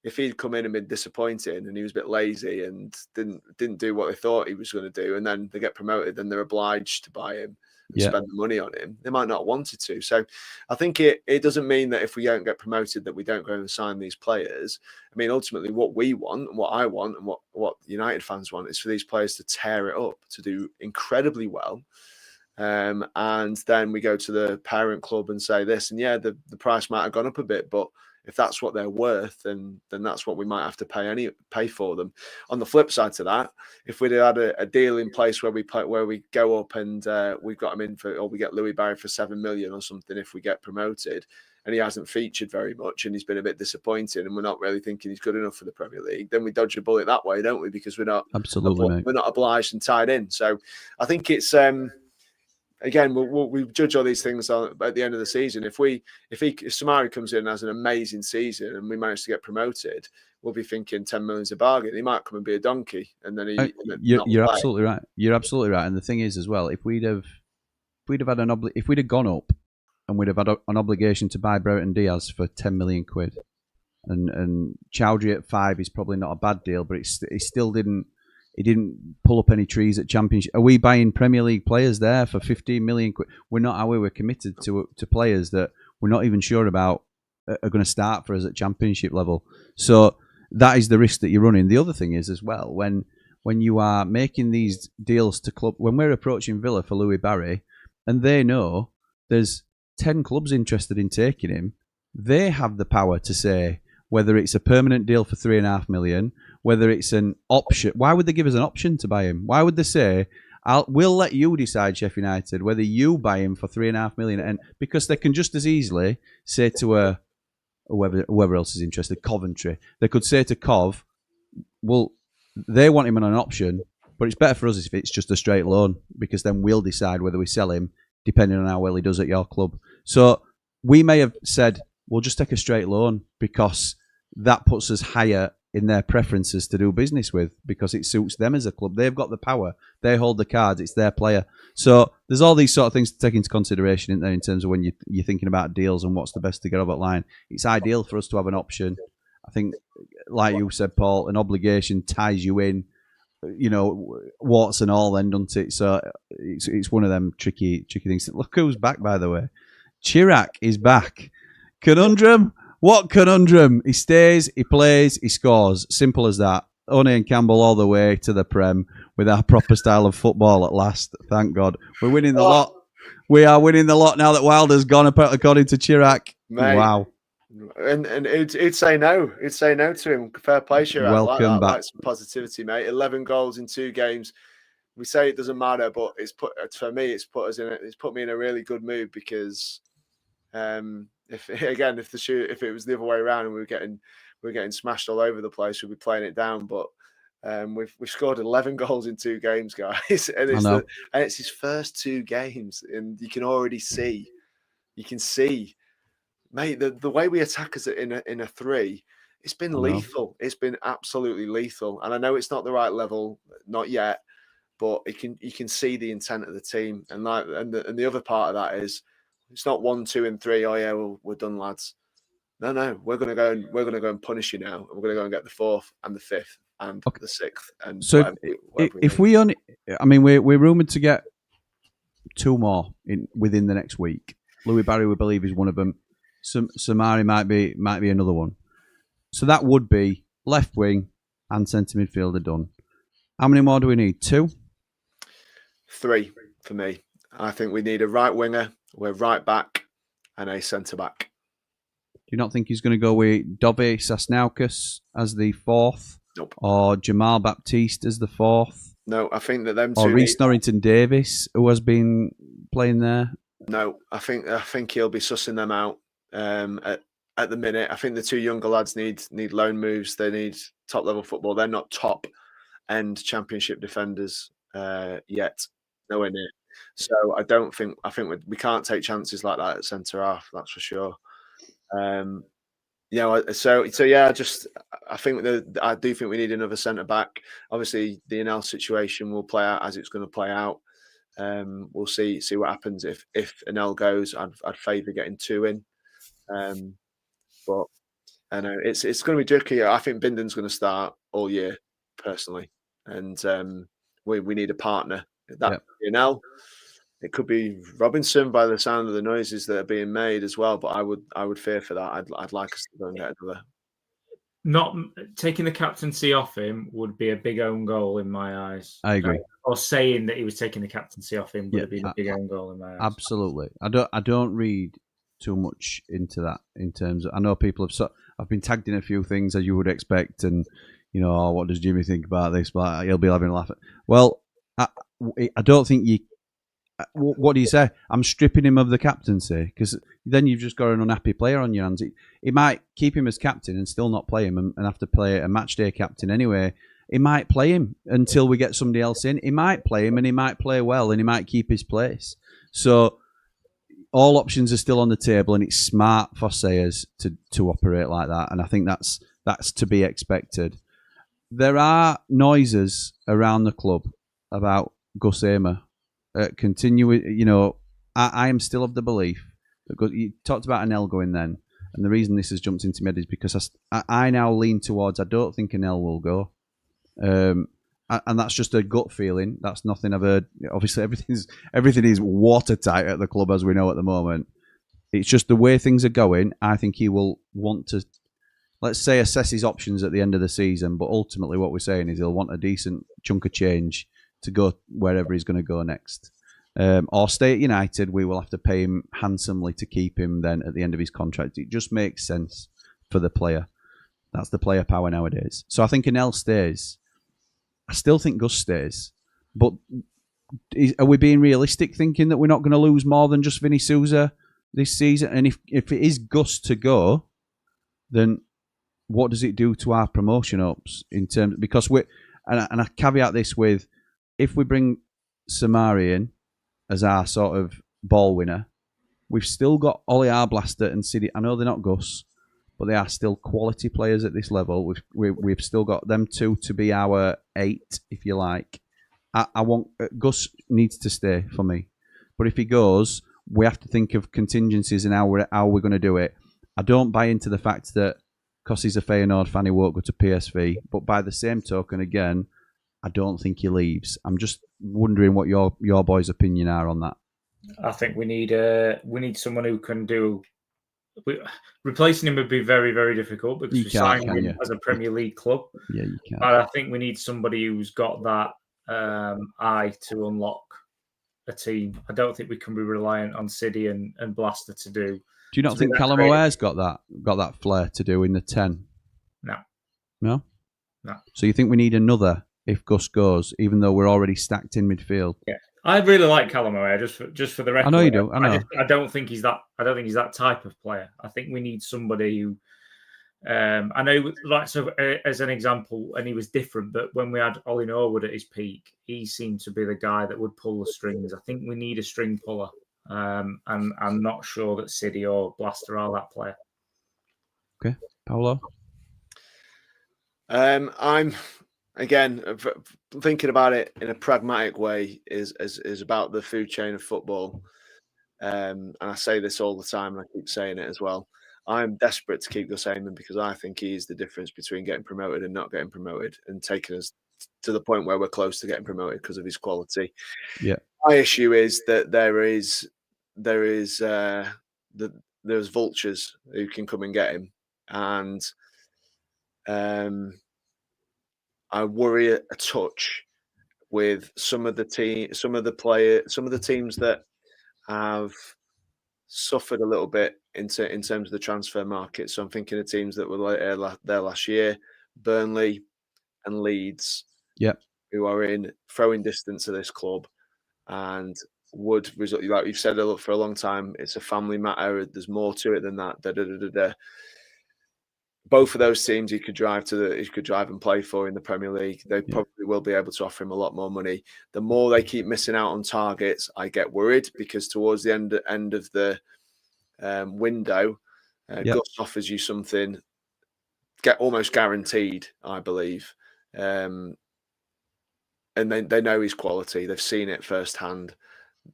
if he'd come in and been disappointing and he was a bit lazy and didn't do what they thought he was going to do, and then they get promoted, then they're obliged to buy him and spend the money on him. They might not have wanted to. So I think it doesn't mean that if we don't get promoted that we don't go and sign these players. I mean, ultimately what we want and what I want and what United fans want is for these players to tear it up, to do incredibly well. And then we go to the parent club and say this, and the price might have gone up a bit, but if that's what they're worth, then that's what we might have to pay for them. On the flip side to that, if we'd had a deal in place where we go up and we've got him in for, or we get Louis Barry for 7 million or something if we get promoted, and he hasn't featured very much and he's been a bit disappointing, and we're not really thinking he's good enough for the Premier League, then we dodge a bullet that way, don't we? Because we're not we're not obliged and tied in. So I think it's again, we judge all these things at the end of the season. If Samari comes in and has an amazing season and we manage to get promoted, we'll be thinking 10 million's a bargain. He might come and be a donkey, and then you're absolutely right. You're absolutely right. And the thing is, as well, if we'd have gone up and we'd have had an obligation to buy Brereton Diaz for 10 million quid, and Chowdhury at 5 is probably not a bad deal, but he still didn't. He didn't pull up any trees at Championship. Are we buying Premier League players there for 15 million quid? We're not, are we? We're committed to players that we're not even sure about are going to start for us at Championship level. So that is the risk that you're running. The other thing is as well, when you are making these deals to club, when we're approaching Villa for Louis Barry, and they know there's 10 clubs interested in taking him, they have the power to say whether it's a permanent deal for 3.5 million, whether it's an option. Why would they give us an option to buy him? Why would they say, we'll let you decide, Sheffield United, whether you buy him for 3.5 million? And because they can just as easily say to whoever else is interested, Coventry, they could say to Cov, well, they want him on an option, but it's better for us if it's just a straight loan, because then we'll decide whether we sell him depending on how well he does at your club. So we may have said, we'll just take a straight loan because that puts us higher in their preferences to do business with, because it suits them as a club. They've got the power. They hold the cards. It's their player. So there's all these sort of things to take into consideration in there in terms of when you're thinking about deals and what's the best to get over the line. It's ideal for us to have an option. I think, like you said, Paul, an obligation ties you in, warts and all then, doesn't it? So it's one of them tricky things. Look who's back, by the way. Chirac is back. Conundrum? What conundrum? He stays, he plays, he scores. Simple as that. Oné and Campbell all the way to the Prem with our proper style of football at last. Thank God. We're winning the lot. We are winning the lot now that Wilder's gone, according to Chirac. Mate. Wow. And he'd say no. He'd say no to him. Fair play, Chirac. Welcome back. Like some positivity, mate. 11 goals in 2 games. We say it doesn't matter, but for me, it's put me in a really good mood, because if it was the other way around and we were getting smashed all over the place, we'd be playing it down. But we've scored 11 goals in 2 games, guys, and it's his first 2 games, and you can already see, mate, the way we attack us in a 3, it's been lethal. It's been absolutely lethal, and I know it's not the right level, not yet, but you can see the intent of the team, and the other part of that is, it's not 1, 2, and 3. Oh yeah, we're done, lads. No, we're gonna go and punish you now. We're gonna go and get the 4th and the 5th and the 6th. And so we're rumoured to get 2 more within the next week. Louis Barry, we believe, is one of them. Samari might be another one. So that would be left wing and centre midfielder done. How many more do we need? 2? 3 for me. I think we need a right winger, we're right back, and a centre back. Do you not think he's going to go with Dove Sasnaukas as the 4th? Nope. Or Jamal Baptiste as the 4th? No, I think that them two. Or Reece Norrington Davis, who has been playing there? No, I think he'll be sussing them out at the minute. I think the two younger lads need loan moves. They need top level football. They're not top end Championship defenders yet, nowhere near. So I think we can't take chances like that at centre half. That's for sure. So yeah, I do think we need another centre back. Obviously, the NL situation will play out as it's going to play out. We'll see what happens if NL goes. I'd favour getting 2 in, but I know it's going to be tricky. I think Binden's going to start all year personally, and we need a partner. That could be NL. It could be Robinson by the sound of the noises that are being made as well, but I would fear for that. I'd like us to go and get another. Not taking the captaincy off him would be a big own goal in my eyes. I agree. Or saying that he was taking the captaincy off him would have been a big own goal in my eyes. Absolutely. I don't read too much into that in terms of. I know people I've been tagged in a few things as you would expect, and what does Jimmy think about this? But he'll be having a laugh. Well, I don't think you. What do you say? I'm stripping him of the captaincy, because then you've just got an unhappy player on your hands. It might keep him as captain and still not play him and have to play a match day captain anyway. He might play him until we get somebody else in. He might play him and he might play well and he might keep his place. So all options are still on the table, and it's smart for Sayers to operate like that. And I think that's to be expected. There are noises around the club about Gus Amer. I am still of the belief that you talked about Anel going then, and the reason this has jumped into my head is because I now lean towards I don't think Anel will go, and that's just a gut feeling. That's nothing I've heard. Obviously, everything is watertight at the club as we know at the moment. It's just the way things are going. I think he will want to, let's say, assess his options at the end of the season, but ultimately what we're saying is he'll want a decent chunk of change to go wherever he's going to go next. Or stay at United, we will have to pay him handsomely to keep him then at the end of his contract. It just makes sense for the player. That's the player power nowadays. So I think Anel stays. I still think Gus stays. But are we being realistic thinking that we're not going to lose more than just Vinny Souza this season? And if it is Gus to go, then what does it do to our promotion hopes in terms, because and I caveat this with, if we bring Samari in as our sort of ball winner, we've still got Ollie Arblaster and City. I know they're not Gus, but they are still quality players at this level. We've still got them two to be our 8, if you like. I want Gus needs to stay for me, but if he goes, we have to think of contingencies and how we're going to do it. I don't buy into the fact that because he's a Feyenoord fan, he won't go to PSV. But by the same token, again, I don't think he leaves. I'm just wondering what your boys' opinion are on that. I think we need someone who can do. Replacing him would be very, very difficult because we signed him as a Premier League club. Yeah, you can. But I think we need somebody who's got that eye to unlock a team. I don't think we can be reliant on City and Blaster to do. Do you not think Callum O'Hare's got that flair to do in the 10? No. No? No. So you think we need another if Gus goes, even though we're already stacked in midfield? Yeah, I really like Callum O'Hare. Just for the record, I know you do. I know. I don't think he's that. I don't think he's that type of player. I think we need somebody who. I know, like, so as an example, and he was different. But when we had Ollie Norwood at his peak, he seemed to be the guy that would pull the strings. I think we need a string puller, and I'm not sure that City or Blaster are that player. Okay, Paolo. I'm. Again, thinking about it in a pragmatic way is about the food chain of football. And I say this all the time, and I keep saying it as well. I'm desperate to keep Gus Amen because I think he's the difference between getting promoted and not getting promoted, and taking us to the point where we're close to getting promoted because of his quality. Yeah. My issue is that there's vultures who can come and get him, and I worry a touch with some of the teams that have suffered a little bit in terms of the transfer market. So I'm thinking of teams that were there last year, Burnley and Leeds, yep, who are in throwing distance of this club, and would result, like you've said for a long time, it's a family matter. There's more to it than that. Both of those teams he could drive and play for in the Premier League. They probably will be able to offer him a lot more money. The more they keep missing out on targets, I get worried, because towards the end of the window, Gus offers you something almost guaranteed, I believe. And they know his quality. They've seen it firsthand.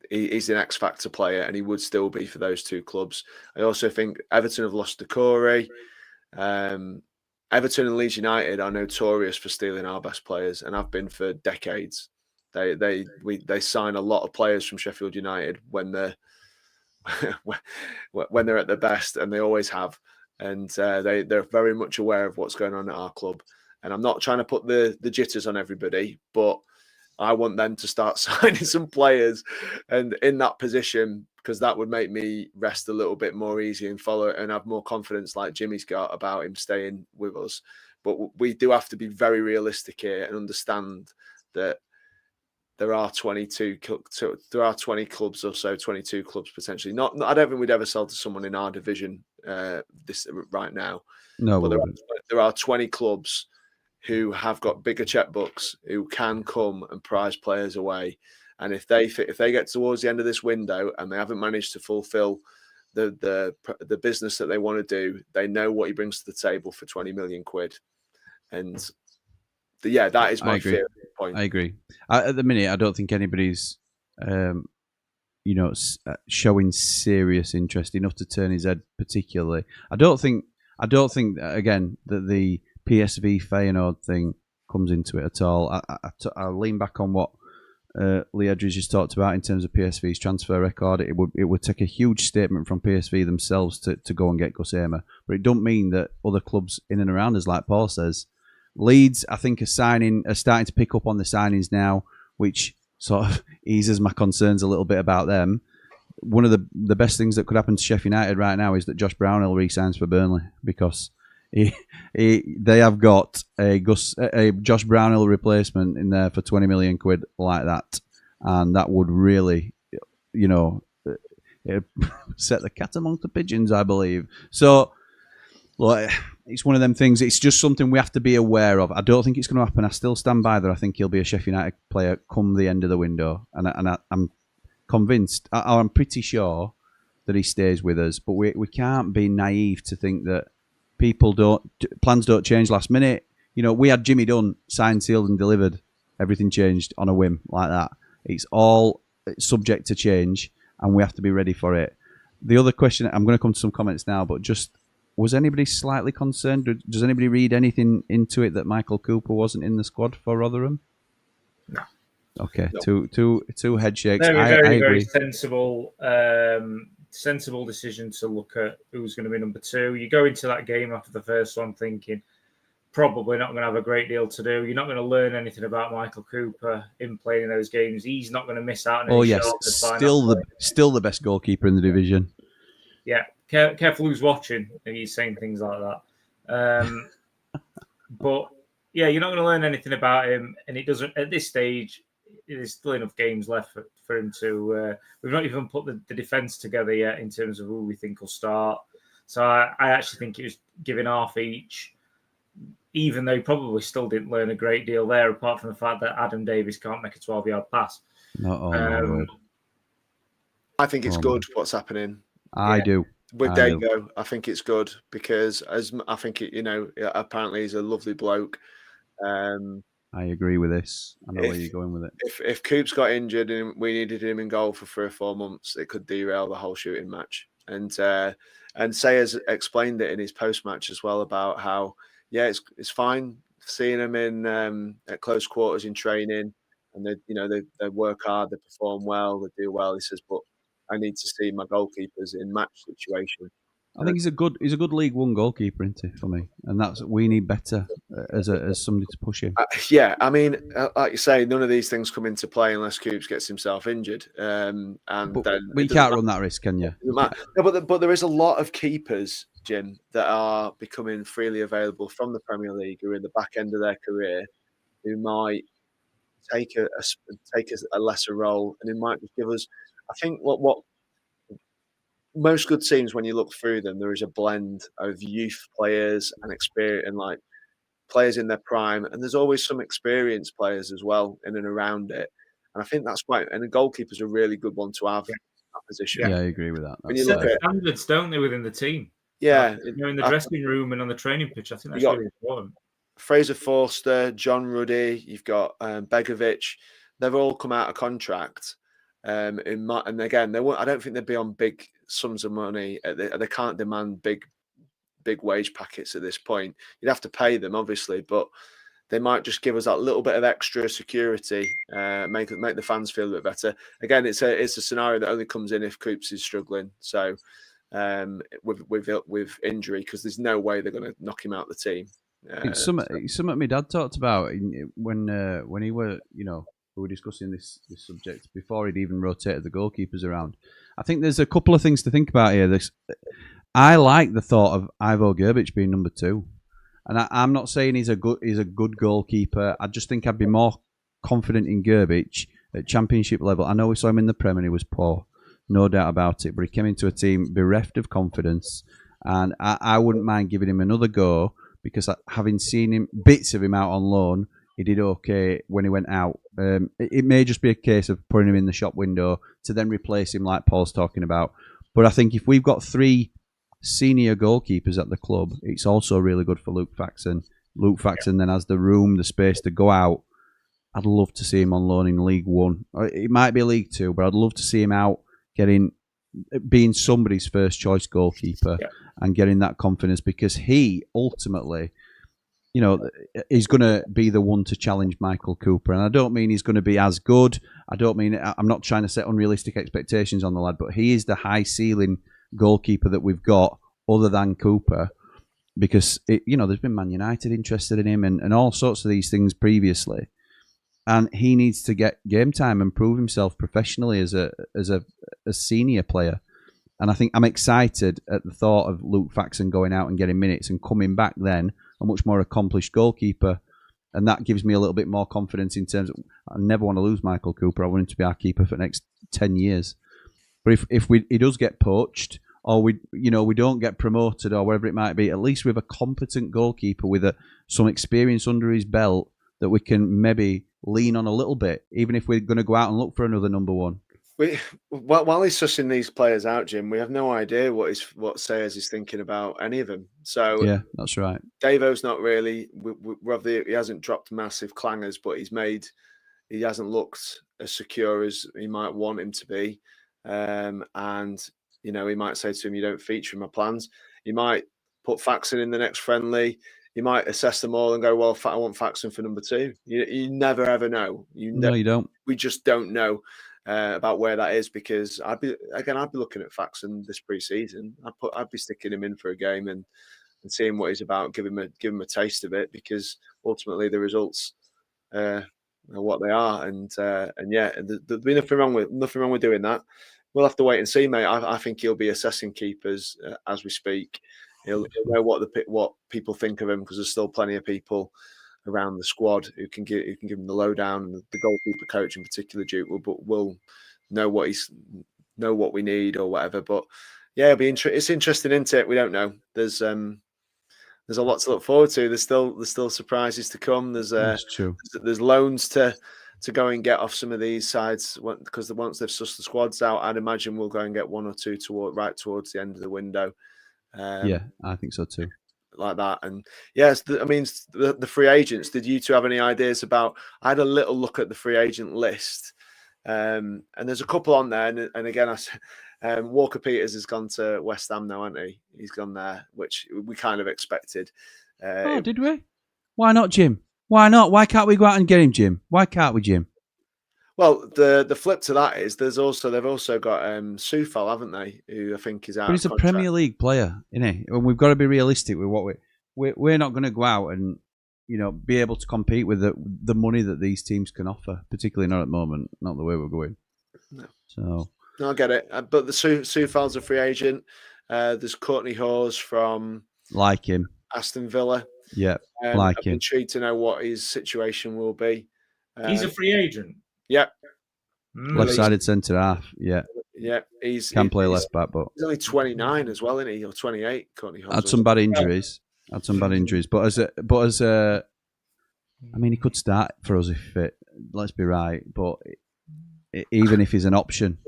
He's an X Factor player, and he would still be for those two clubs. I also think Everton have lost Decore. Everton and Leeds United are notorious for stealing our best players, and have been for decades. They sign a lot of players from Sheffield United when they're when they're at their best, and they always have. And they're very much aware of what's going on at our club. And I'm not trying to put the jitters on everybody, but I want them to start signing some players and in that position, because that would make me rest a little bit more easy and follow and have more confidence, like Jimmy's got, about him staying with us. But we do have to be very realistic here and understand that there are 20 clubs or so, 22 clubs potentially. I don't think we'd ever sell to someone in our division this right now. No, but there are 20 clubs who have got bigger checkbooks, who can come and prize players away. And if they get towards the end of this window and they haven't managed to fulfill the business that they want to do, they know what he brings to the table for 20 million quid. And that is my fear point. I agree. At the minute, I don't think anybody's, showing serious interest enough to turn his head particularly. I don't think again that the PSV Feyenoord thing comes into it at all. I lean back on what Lee Edridge just talked about in terms of PSV's transfer record. It would take a huge statement from PSV themselves to go and get Gus Hamer, but it don't mean that other clubs in and around us, like Paul says. Leeds, I think, are starting to pick up on the signings now, which sort of eases my concerns a little bit about them. One of the best things that could happen to Sheffield United right now is that Josh Brownhill re-signs for Burnley, because they have got a Josh Brownhill replacement in there for 20 million quid like that, and that would really, set the cat amongst the pigeons, I believe. So, look, it's one of them things. It's just something we have to be aware of. I don't think it's going to happen. I still stand by that. I think he'll be a Sheffield United player come the end of the window, and I'm convinced. I'm pretty sure that he stays with us. But we can't be naive to think that plans don't change last minute. We had Jimmy Dunn signed, sealed, and delivered. Everything changed on a whim like that. It's all subject to change, and we have to be ready for it. The other question, I'm going to come to some comments now, but just, was anybody slightly concerned? Does anybody read anything into it that Michael Cooper wasn't in the squad for Rotherham? No. Okay, no. Two head shakes. Very, I agree. very sensible decision to look at who's going to be number two. You go into that game after the first one thinking probably not going to have a great deal to do. You're not going to learn anything about Michael Cooper in playing those games. He's not going to miss out on any shots. Still the best goalkeeper in the division. Yeah, careful who's watching. He's saying things like that. But yeah, you're not going to learn anything about him, and it doesn't at this stage. There's still enough games left for him to. We've not even put the defence together yet in terms of who we think will start. So I actually think it was giving half each, even though he probably still didn't learn a great deal there, apart from the fact that Adam Davies can't make a 12-yard pass. No, I think it's good what's happening. I do. With Dago, I think it's good because I think apparently he's a lovely bloke. I agree with this. I know where you're going with it. If Coops got injured and we needed him in goal for 3 or 4 months, it could derail the whole shooting match. And Sayers explained it in his post match as well about how it's fine seeing him in at close quarters in training, and they work hard, they perform well, they do well. He says, but I need to see my goalkeepers in match situation. I think he's a good League One goalkeeper, isn't he, for me? And we need better as somebody to push him. I mean, like you say, none of these things come into play unless Coops gets himself injured. But you can't run that risk, can you? No, but there is a lot of keepers, Jim, that are becoming freely available from the Premier League who are in the back end of their career, who might take a lesser role, and it might just give us. I think what most good teams, when you look through them, there is a blend of youth players and experience, and like players in their prime, and there's always some experienced players as well in and around it. And I think that's quite. And the goalkeeper's a really good one to have in that position. Yeah, I agree with that. When you Set look at standards, don't they, within the team? yeah, In the dressing room and on the training pitch, I think that's got- really important. Fraser Forster, John Ruddy, you've got Begovic. They've all come out of contract. And again, I don't think they'd be on big sums of money. They can't demand big wage packets at this point. You'd have to pay them, obviously, but they might just give us that little bit of extra security, make the fans feel a bit better. Again, it's a scenario that only comes in if Coops is struggling. So with injury, because there's no way they're going to knock him out of the team. It's something my dad talked about when he were, we were discussing this subject before he'd even rotated the goalkeepers around. I think there's a couple of things to think about here. I like the thought of Ivo Gerbic being number 2, and I'm not saying he's a good goalkeeper. I just think I'd be more confident in Gerbic at Championship level. I know we saw him in the Prem and he was poor, no doubt about it. But he came into a team bereft of confidence, and I wouldn't mind giving him another go, because having seen bits of him out on loan, he did okay when he went out. It may just be a case of putting him in the shop window to then replace him, like Paul's talking about. But I think if we've got 3 senior goalkeepers at the club, it's also really good for Luke Faxon. Luke Faxon then has the space to go out. I'd love to see him on loan in League 1. It might be League 2, but I'd love to see him out being somebody's first choice goalkeeper and getting that confidence, because he ultimately, is going to be the one to challenge Michael Cooper. And I don't mean he's going to be as good. I'm not trying to set unrealistic expectations on the lad, but he is the high ceiling goalkeeper that we've got other than Cooper, because there's been Man United interested in him and all sorts of these things previously, and he needs to get game time and prove himself professionally as a senior player. And I think I'm excited at the thought of Luke Faxon going out and getting minutes and coming back then a much more accomplished goalkeeper, and that gives me a little bit more confidence in terms of, I never want to lose Michael Cooper. I want him to be our keeper for the next 10 years. But if he does get poached, or we don't get promoted, or whatever it might be, at least we have a competent goalkeeper with some experience under his belt that we can maybe lean on a little bit, even if we're going to go out and look for another number 1. While he's sussing these players out, Jim, we have no idea what Sayers is thinking about any of them. So yeah, that's right. Davo's not really. He hasn't dropped massive clangers, but he hasn't looked as secure as he might want him to be. And he might say to him, "You don't feature in my plans." He might put Faxon in the next friendly. You might assess them all and go, "Well, I want Faxon for number 2." You never ever know. No, you don't. We just don't know about where that is, because I'd be looking at Faxon this pre-season. I'd be sticking him in for a game and seeing what he's about, give him a taste of it, because ultimately the results are what they are. And there'd be nothing wrong with doing that. We'll have to wait and see, mate. I think he'll be assessing keepers as we speak. He'll know what people think of him, because there's still plenty of people around the squad who can give him the lowdown. And the goalkeeper coach in particular, Duke, will know what we need or whatever. But yeah, it's interesting, isn't it? We don't know. There's a lot to look forward to. There's still surprises to come. That's true. There's loans to go and get off some of these sides, because once they've sussed the squads out, I'd imagine we'll go and get 1 or 2 towards the end of the window. Yeah, I think so too. Like that. And yes, the free agents, did you two have any ideas about? I had a little look at the free agent list, and there's a couple on there, and again, Walker Peters has gone to West Ham now, hasn't he? He's gone there, which we kind of expected. Did we? Why not, Jim? Why not? Why can't we go out and get him, Jim? Why can't we, Jim? Well, the flip to that is they've also got Sufal, haven't they? Who I think is out. But he's a Premier League player, isn't he? And we've got to be realistic with what we're not going to go out and be able to compete with the money that these teams can offer, particularly not at the moment, not the way we're going. No. So no, I get it. But the Sufal's a free agent. There's Courtney Hawes from him, Aston Villa. Yeah, like him. I'm intrigued to know what his situation will be. He's a free agent. Yeah, Left-sided centre half. Yeah, can play left back, but he's only 29 as well, isn't he? Or 28. Had some bad injuries. But I mean, he could start for us if fit. Let's be right, but even if he's an option,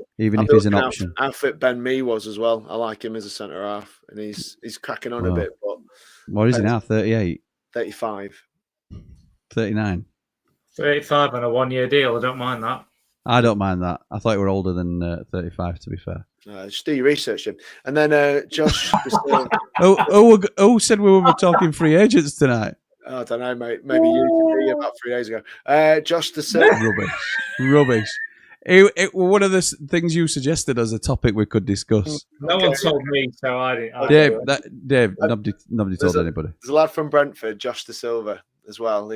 how fit Ben Mee was as well. I like him as a centre half, and he's cracking on a bit. But what is he now? 38, 35, 39, 35 on a 1-year deal. I don't mind that. I don't mind that. I thought you were older than 35, to be fair. Just do your research, Jim. And then Josh. Who said we were talking free agents tonight? I don't know, mate. Maybe you did about 3 days ago. Josh the Silver. Rubbish. One of the things you suggested as a topic we could discuss. No one told me, so I didn't. Dave, nobody told anybody. There's a lad from Brentford, Josh the Silver, as well.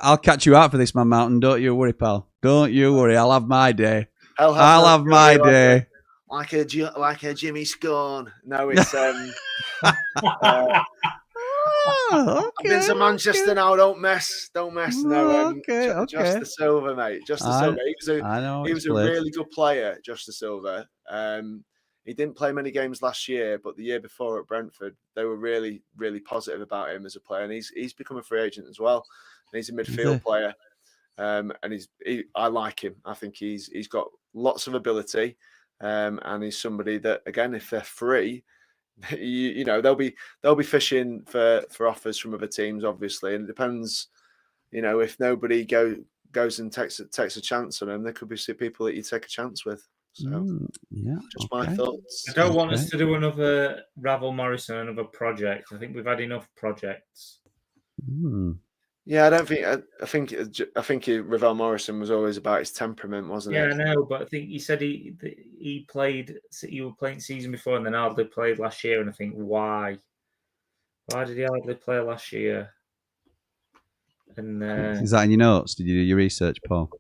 I'll catch you out for this, man, Mountain. Don't you worry, pal. Don't you worry. I'll have my day. I'll have my day. Like a Jimmy Scorn. No, it's I've been to Manchester now. Don't mess. No, okay. Just the Silver, mate. Just the Silver. He was a really good player, Just the Silver. He didn't play many games last year, but the year before at Brentford, they were really, really positive about him as a player. And he's become a free agent as well. And he's a midfield player. And I like him. I think he's got lots of ability. And he's somebody that, again, if they're free, you know, they'll be fishing for offers from other teams, obviously, and it depends. You know, if nobody goes and takes a chance on him, there could be people that you take a chance with. So, just my thoughts. I don't want us to do another Ravel Morrison, another project. I think we've had enough projects. Yeah, I don't think. I think Ravel Morrison was always about his temperament, wasn't it? Yeah, I know, but I think he said he played. You were playing season before, and then hardly played last year. And I think why did he hardly play last year? And is that in your notes? Did you do your research, Paul?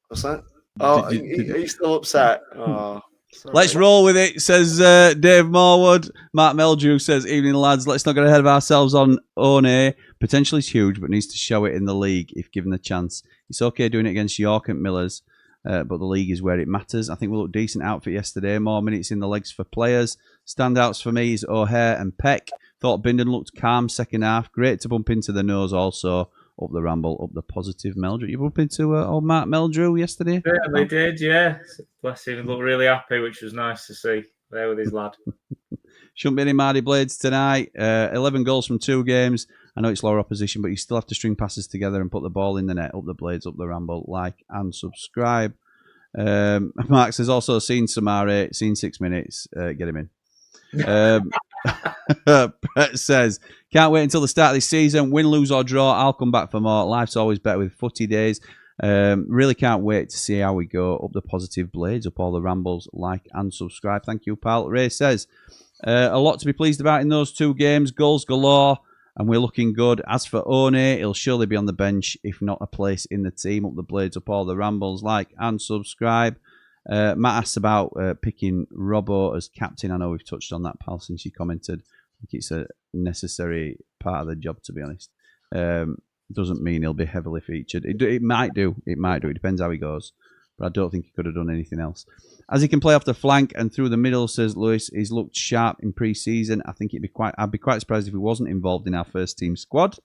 What's that? Oh, are you still upset? Oh. Sorry. Let's roll with it, says Dave Morwood. Mark Meldrew says, evening, lads. Let's not get ahead of ourselves on Oné. Potential is huge, but needs to show it in the league if given the chance. It's okay doing it against York and Millers, but the league is where it matters. I think we looked decent outfit yesterday. More minutes in the legs for players. Standouts for me is O'Hare and Peck. Thought Bindon looked calm second half. Great to bump into the nose also. Up the Ramble, up the positive Meldrew. You bumped into old Mark Meldrew yesterday? Yeah, they did, yeah. Bless him, looked really happy, which was nice to see there with his lad. Shouldn't be any Mardy Blades tonight. 11 goals from 2 games. I know it's lower opposition, but you still have to string passes together and put the ball in the net. Up the Blades, up the Ramble. Like and subscribe. Mark says also seen Samare, seen 6 minutes. Get him in. Brett says, can't wait until the start of this season. Win, lose or draw, I'll come back for more. Life's always better with footy days. Really can't wait to see how we go. Up the positive Blades, up all the Rambles. Like and subscribe. Thank you, pal. Ray says, a lot to be pleased about in those 2 games. Goals galore, and we're looking good. As for Oné, he'll surely be on the bench, if not a place in the team. Up the Blades, up all the Rambles. Like and subscribe. Matt asks about picking Robbo as captain. I know we've touched on that, pal, since you commented. I think it's a necessary part of the job, to be honest. Doesn't mean he'll be heavily featured. It might do. It depends how he goes. But I don't think he could have done anything else. As he can play off the flank and through the middle, says Lewis, he's looked sharp in pre-season. I think I'd be quite surprised if he wasn't involved in our first team squad.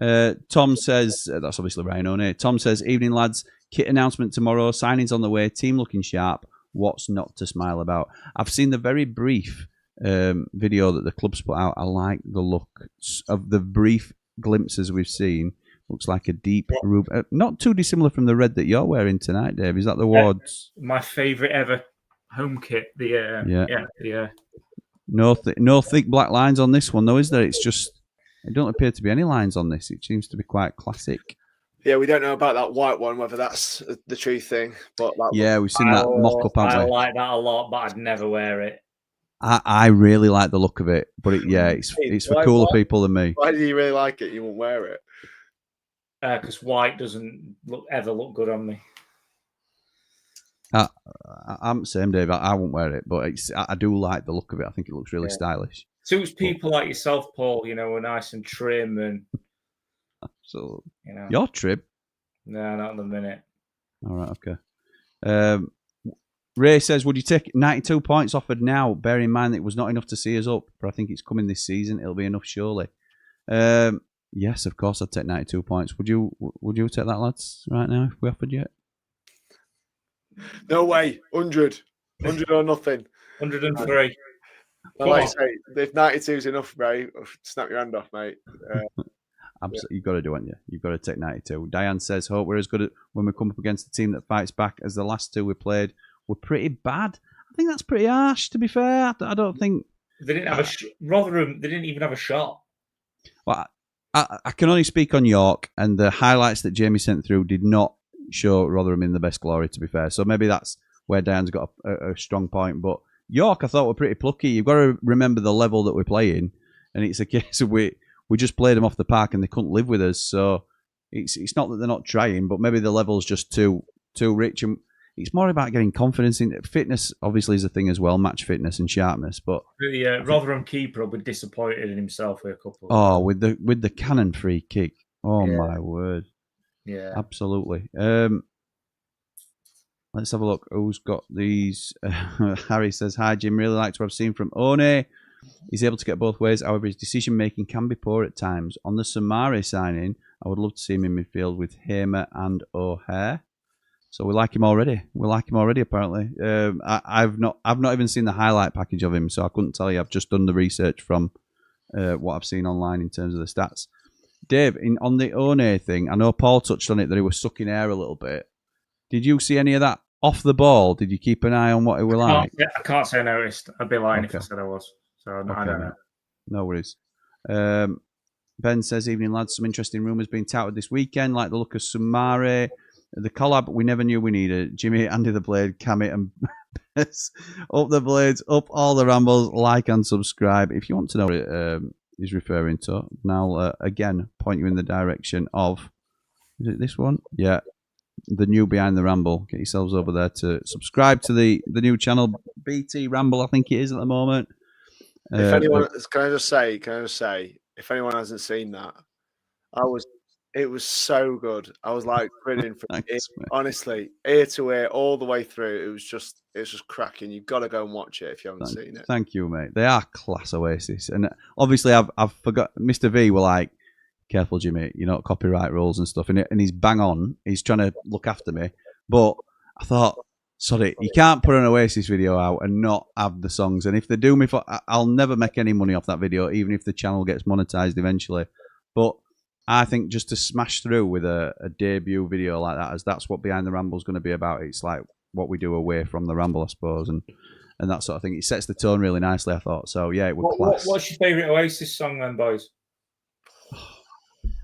Tom says, that's obviously Ryan Oné. Tom says, evening, lads. Kit announcement tomorrow. Signings on the way. Team looking sharp. What's not to smile about? I've seen the very brief video that the club's put out. I like the look of the brief glimpses we've seen. Looks like a deep ruby. Not too dissimilar from the red that you're wearing tonight, Dave. Is that the Wards? My favourite ever home kit. Yeah. No thick black lines on this one, though, is there? It's just, there don't appear to be any lines on this. It seems to be quite classic. Yeah, we don't know about that white one, whether that's the true thing. But we've seen that mock-up, haven't we? I like that a lot, but I'd never wear it. I really like the look of it, but it's for cooler people than me. Why do you really like it? You won't wear it? Because white doesn't ever look good on me. I'm the same, Dave. I won't wear it, but I do like the look of it. I think it looks really stylish. Suits people like yourself, Paul. You know, are nice and trim and. So You know, your trim. No, not at the minute. All right, okay. Ray says, would you take 92 points offered now? Bear in mind that it was not enough to see us up, but I think it's coming this season. It'll be enough, surely. Yes, of course, I'd take 92 points. Would you take that, lads, right now, if we offered you it? No way. 100 or nothing. 103. Like I say, if 92 is enough, Ray, snap your hand off, mate. Absolutely, you've got to do it, haven't you? You've got to take 92. Diane says, hope we're as good when we come up against a team that fights back as the last two we played were pretty bad. I think that's pretty harsh, to be fair. I don't think... They didn't have Rotherham, they didn't even have a shot. Well, I can only speak on York, and the highlights that Jamie sent through did not show Rotherham in the best glory, to be fair. So maybe that's where Diane's got a strong point. But York, I thought, were pretty plucky. You've got to remember the level that we're playing, and it's a case of we just played them off the park and they couldn't live with us. So it's not that they're not trying, but maybe the level's just too rich. And it's more about getting confidence in fitness. Obviously, is a thing as well, match fitness and sharpness. But the Rotherham keeper will be disappointed in himself with a couple. Oh, with the cannon free kick. Oh my word! Yeah, absolutely. Let's have a look. Who's got these? Harry says, "Hi Jim. Really liked what I've seen from Oné. He's able to get both ways. However, his decision making can be poor at times. On the Samari signing, I would love to see him in midfield with Hamer and O'Hare. So we like him already. Apparently. I've not even seen the highlight package of him, so I couldn't tell you. I've just done the research from what I've seen online in terms of the stats. Dave, on the Oné thing, I know Paul touched on it that he was sucking air a little bit. Did you see any of that off the ball? Did you keep an eye on what it was like? I can't say I noticed. I'd be lying if I said I was. So I don't know. No worries. Ben says, evening lads, some interesting rumours being touted this weekend, like the look of Sumare, the collab we never knew we needed. Jimmy, Andy the Blade, Cammy and Bess. Up the blades, up all the rambles, like and subscribe. If you want to know what it is referring to, now again, point you in the direction of, is it this one? Yeah. The new Behind the Ramble. Get yourselves over there to subscribe to the new channel, BT Ramble, I think it is at the moment. If anyone, can I just say, if anyone hasn't seen that, it was so good. I was like grinning from honestly, ear to ear, all the way through. It was just cracking. You've got to go and watch it if you haven't seen it. Thank you, mate. They are class Oasis, and obviously I've forgot. Mr. V were like, careful, Jimmy, you know, copyright rules and stuff, and he's bang on. He's trying to look after me, but I thought, sorry, you can't put an Oasis video out and not have the songs. And if they do me I'll never make any money off that video, even if the channel gets monetized eventually. But I think just to smash through with a debut video like that, as that's what Behind the Ramble is going to be about. It's like what we do away from the Ramble, I suppose, and that sort of thing. It sets the tone really nicely, I thought. So yeah, it would class. What's your favourite Oasis song then, boys?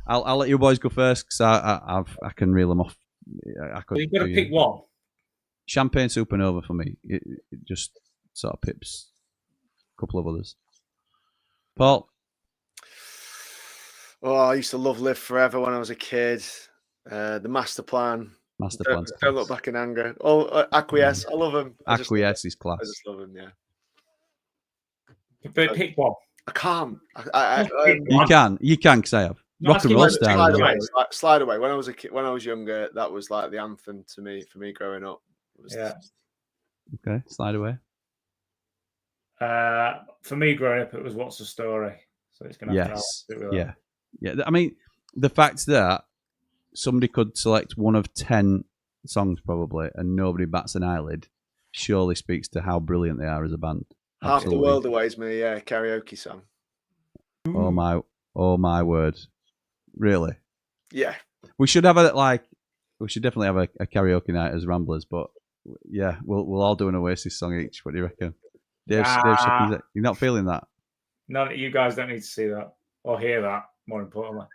I'll let you boys go first because I can reel them off. You've got to pick one. Champagne Supernova for me. It just sort of pips a couple of others. Paul? Oh, I used to love Live Forever when I was a kid. The Master Plan. Don't look back in anger. Oh, Acquiesce. I love him. Acquiesce is class. I just love him, yeah. But pick one. I can't. You can because I have. Rock and Roll Star. Slide Away. When I was a kid, when I was younger, that was like the anthem to me for me growing up. Okay, Slide Away. For me growing up, it was What's the Story. So it's going to have to do with that. Yeah. I mean, the fact that somebody could select one of 10 songs probably, and nobody bats an eyelid, surely speaks to how brilliant they are as a band. Half the World Away is my karaoke song. Oh my word! Really? Yeah. We should have we should definitely have a karaoke night as Ramblers, but yeah, we'll all do an Oasis song each. What do you reckon? Dave, you're not feeling that? No, you guys don't need to see that or hear that. More importantly,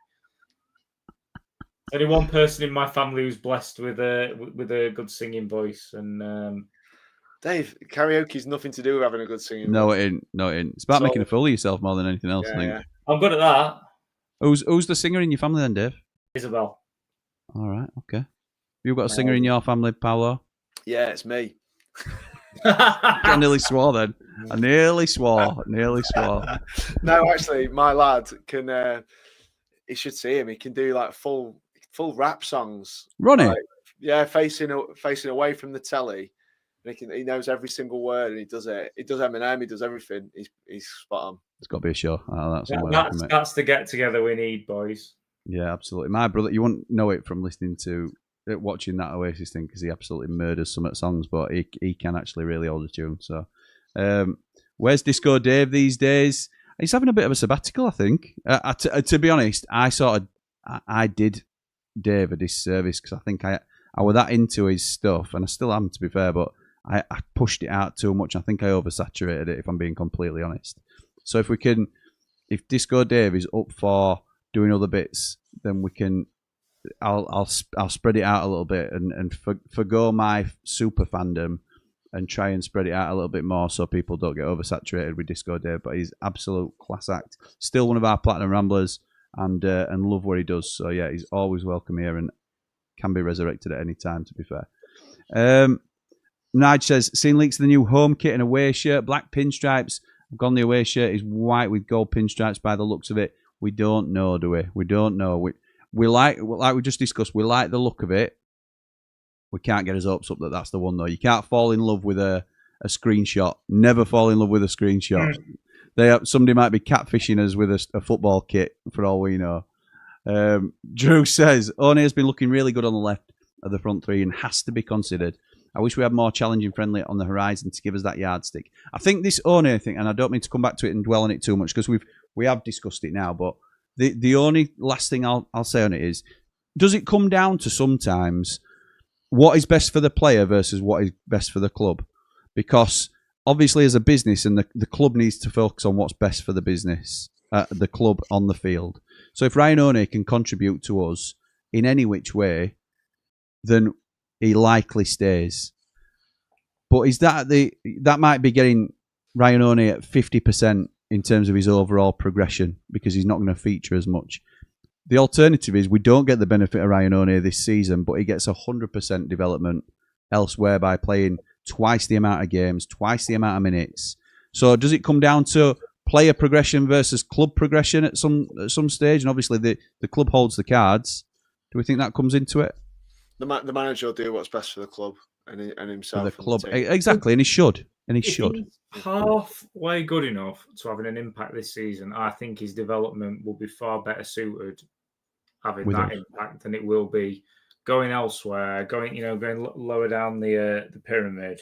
there's only one person in my family who's blessed with a good singing voice, and Dave, karaoke's nothing to do with having a good singing voice. No, it ain't. It's about making a fool of yourself more than anything else. I think. Yeah. I'm good at that. Who's the singer in your family then, Dave? Isabel. All right, okay. You've got a singer in your family, Paolo? Yeah, it's me. I nearly swore then. I nearly swore. No, actually, my lad can. You should see him. He can do like full full rap songs. Ronnie. Like, yeah, facing away from the telly. He knows every single word, and he does it. He does Eminem. He does everything. He's spot on. It's got to be a show. That's the get together we need, boys. Yeah, absolutely. My brother, you wouldn't know it from listening to watching that Oasis thing because he absolutely murders some of the songs, but he can actually really hold a tune. So, where's Disco Dave these days? He's having a bit of a sabbatical, I think. To be honest, I did Dave a disservice because I think I was that into his stuff, and I still am, to be fair, but I pushed it out too much. I think I oversaturated it, if I'm being completely honest. So if Disco Dave is up for doing other bits, then we can. I'll spread it out a little bit and forgo my super fandom and try and spread it out a little bit more so people don't get oversaturated with Disco Dave. But he's absolute class act. Still one of our Platinum Ramblers, and love what he does. So yeah, he's always welcome here and can be resurrected at any time, to be fair. Nige says, seen leaks of the new home kit and away shirt, black pinstripes. I've gone the away shirt is white with gold pinstripes by the looks of it. We don't know, do we? We don't know. We like we just discussed, we like the look of it. We can't get his hopes up that that's the one, though. You can't fall in love with a screenshot. Never fall in love with a screenshot. Somebody might be catfishing us with a football kit, for all we know. Drew says, Oné has been looking really good on the left of the front three and has to be considered. I wish we had more challenging friendly on the horizon to give us that yardstick. I think this Oné thing, and I don't mean to come back to it and dwell on it too much because we have discussed it now, but the only last thing I'll say on it is, does it come down to sometimes what is best for the player versus what is best for the club? Because obviously as a business, and the club needs to focus on what's best for the business, the club on the field. So if Ryan Oné can contribute to us in any which way, then he likely stays. But is that might be getting Ryan Oné at 50% in terms of his overall progression because he's not going to feature as much. The alternative is we don't get the benefit of Ryan Oné this season, but he gets 100% development elsewhere by playing twice the amount of games, twice the amount of minutes. So does it come down to player progression versus club progression at some stage? And obviously the club holds the cards. Do we think that comes into it? The manager will do what's best for the club and himself. For the club, exactly, and he should. And he if should. He's halfway good enough to having an impact this season, I think his development will be far better suited having that impact than it will be going elsewhere, going lower down the pyramid,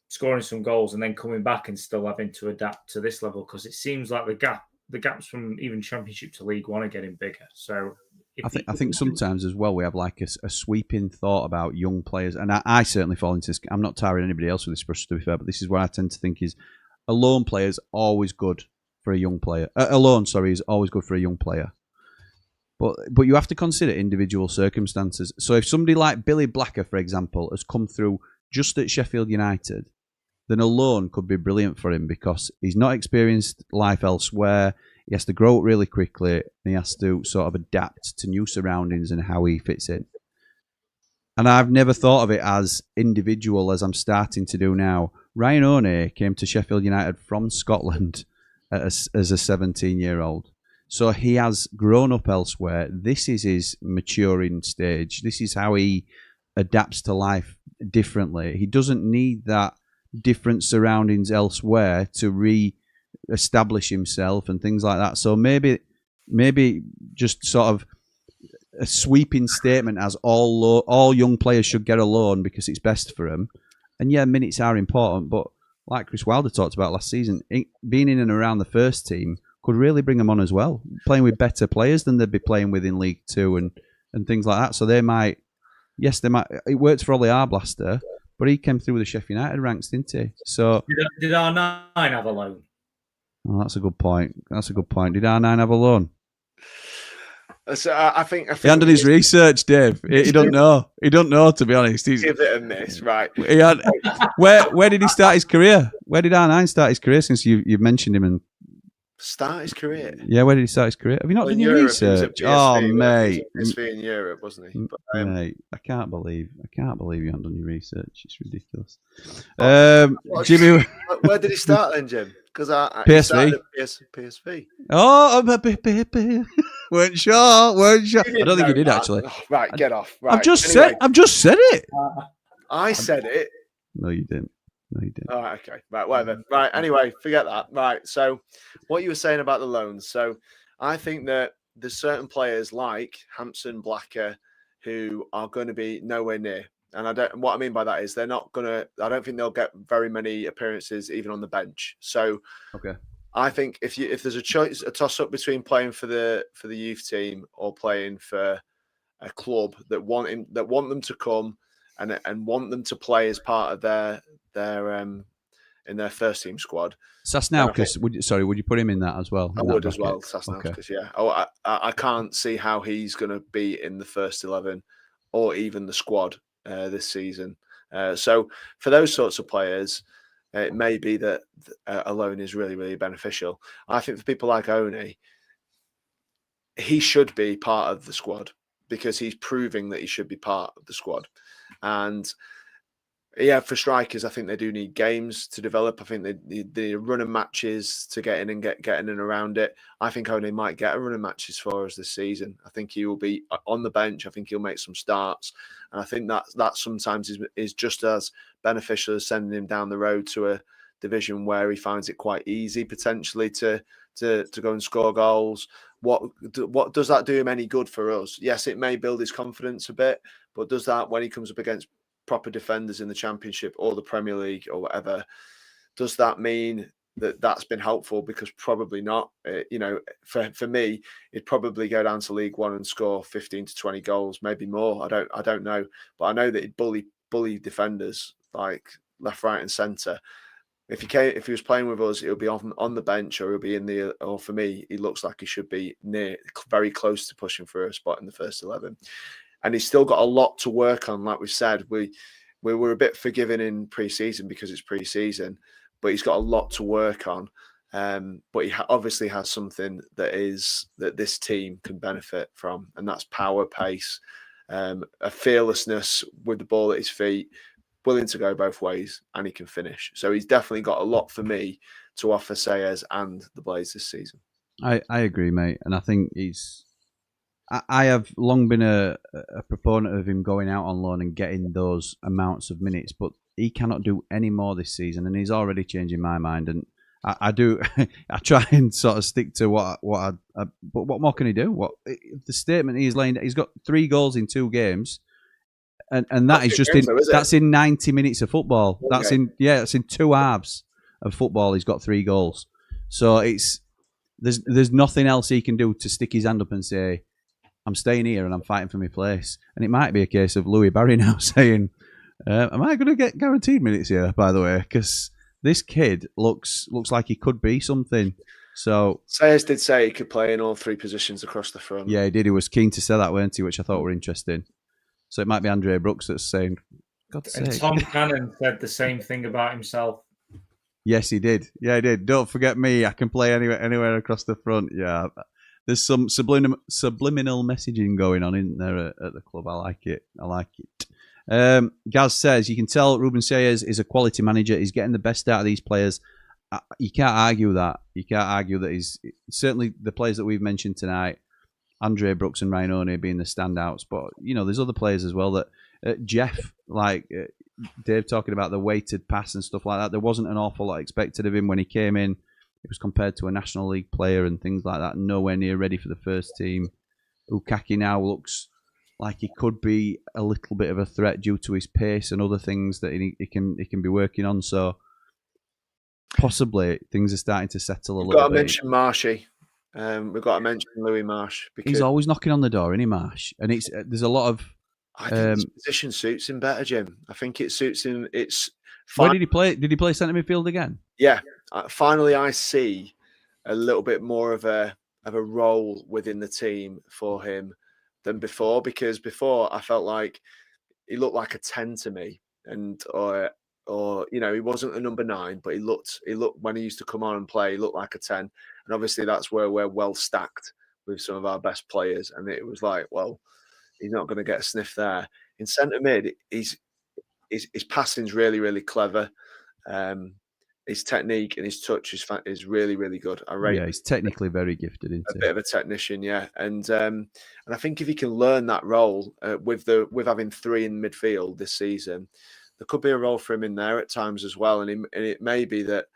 scoring some goals, and then coming back and still having to adapt to this level because it seems like the gaps from even Championship to League One are getting bigger. So. I think sometimes as well we have like a sweeping thought about young players, and I certainly fall into this. I'm not tiring anybody else with this brush, to be fair, but this is what I tend to think is a loan player is always good for a young player. A loan is always good for a young player. But you have to consider individual circumstances. So if somebody like Billy Blacker, for example, has come through just at Sheffield United, then a loan could be brilliant for him because he's not experienced life elsewhere. He has to grow up really quickly, and he has to sort of adapt to new surroundings and how he fits in. And I've never thought of it as individual as I'm starting to do now. Ryan Oné came to Sheffield United from Scotland as a 17-year-old. So he has grown up elsewhere. This is his maturing stage. This is how he adapts to life differently. He doesn't need that different surroundings elsewhere to re-establish himself and things like that. So maybe just sort of a sweeping statement as all young players should get a loan because it's best for them. And yeah, minutes are important, but like Chris Wilder talked about last season, being in and around the first team could really bring them on as well. Playing with better players than they'd be playing with in League Two and things like that. So they might. It worked for Ollie Arblaster, but he came through with the Sheffield United ranks, didn't he? So did R9 have a loan? Oh, that's a good point. Did R9 have a loan? So I think he hadn't done his research, Dave. He don't know. He don't know, to be honest. Give it a miss, right? Where did he start his career? Where did R9 start his career? Since you've mentioned him and start his career. Yeah, where did he start his career? Have you not done your research? Oh, mate, PSV in Europe, wasn't he? But, mate, I can't believe you haven't done your research. It's ridiculous. Jimmy, where did he start then, Jim? Because I PSV. started at PSV. Oh, weren't sure. I don't think you did actually. Oh, right, get off. Right. I've just anyway, said it. I said it. No, you didn't. All right, okay. Right, whatever. Right, anyway, forget that. Right, so what you were saying about the loans. So I think that there's certain players like Hampson, Blacker, who are going to be nowhere near. And what I mean by that is they're not going to, I don't think they'll get very many appearances even on the bench. So Okay. I think if there's a toss up between playing for the youth team or playing for a club that want them to come and want them to play as part of their in their first team squad. Sasnauskas, would you put him in that as well? I would as well, Sasnauskas, Okay. yeah. I can't see how he's going to be in the first 11 or even the squad this season. So for those sorts of players, it may be that a loan is really, really beneficial. I think for people like Oné, he should be part of the squad because he's proving that he should be part of the squad. And yeah, for strikers, I think they do need games to develop. I think they need run of matches to get in and get in and around it. I think Oné might get a run of matches for us this season. I think he will be on the bench. I think he'll make some starts. And I think that sometimes is just as beneficial as sending him down the road to a division where he finds it quite easy potentially to go and score goals. What does that do him any good for us? Yes, it may build his confidence a bit, but does that when he comes up against proper defenders in the Championship or the Premier League or whatever, does that mean that that's been helpful? Because probably not. For me, it'd probably go down to League One and score 15 to 20 goals, maybe more. I don't know, but I know that he'd bully defenders like left, right, and centre. If he was playing with us, he'll be on the bench, or he'll be in the. Or for me, he looks like he should be very close to pushing for a spot in the first 11. And he's still got a lot to work on. Like we said, we were a bit forgiving in pre-season because it's pre-season, but he's got a lot to work on. But he obviously has something that this team can benefit from, and that's power, pace, a fearlessness with the ball at his feet, willing to go both ways, and he can finish. So he's definitely got a lot for me to offer Sayers and the Blades this season. I agree, mate, and I think I have long been a proponent of him going out on loan and getting those amounts of minutes, but he cannot do any more this season, and he's already changing my mind. And I do, I try and sort of stick to but what more can he do? What the statement he's laying? He's got 3 goals in 2 games, and that is just that's in 90 minutes of football. Okay. That's in 2 halves of football. He's got 3 goals, so there's nothing else he can do to stick his hand up and say, I'm staying here and I'm fighting for my place. And it might be a case of Louis Barry now saying, am I going to get guaranteed minutes here, by the way? Because this kid looks like he could be something. So Sayers did say he could play in all 3 positions across the front. Yeah, he did. He was keen to say that, weren't he? Which I thought were interesting. So it might be Andre Brooks that's saying, God's sake. Tom Cannon said the same thing about himself. Yes, he did. Yeah, he did. Don't forget me. I can play anywhere across the front. Yeah. There's some subliminal messaging going on, isn't there, at the club? I like it. Gaz says, you can tell Ruben Sayers is a quality manager. He's getting the best out of these players. You can't argue that. You can't argue that he's certainly the players that we've mentioned tonight, Andre Brooks and Ryan Oné being the standouts. But, there's other players as well that Jeff, like Dave talking about the weighted pass and stuff like that. There wasn't an awful lot expected of him when he came in. It was compared to a National League player and things like that. Nowhere near ready for the first team. Ukaki now looks like he could be a little bit of a threat due to his pace and other things that he can be working on. So possibly things are starting to settle a little bit. We've got to mention Marshy. We've got to mention Louis Marsh. Because he's always knocking on the door, isn't he, Marsh? And there's a lot of... I think his position suits him better, Jim. I think it suits him. Where did he play? Did he play centre midfield again? Yeah. Finally, I see a little bit more of a role within the team for him than before. Because before, I felt like he looked like a 10 to me, or he wasn't a number 9, but he looked when he used to come on and play, he looked like a 10. And obviously, that's where we're well stacked with some of our best players. And it was like, well, he's not going to get a sniff there. In centre mid, his passing's really, really clever. his technique and his touch is really, really good. I rate. Yeah, he's technically very gifted, isn't A he? bit of a technician, yeah, and I think if he can learn that role with having 3 in midfield this season, there could be a role for him in there at times as well, and it may be that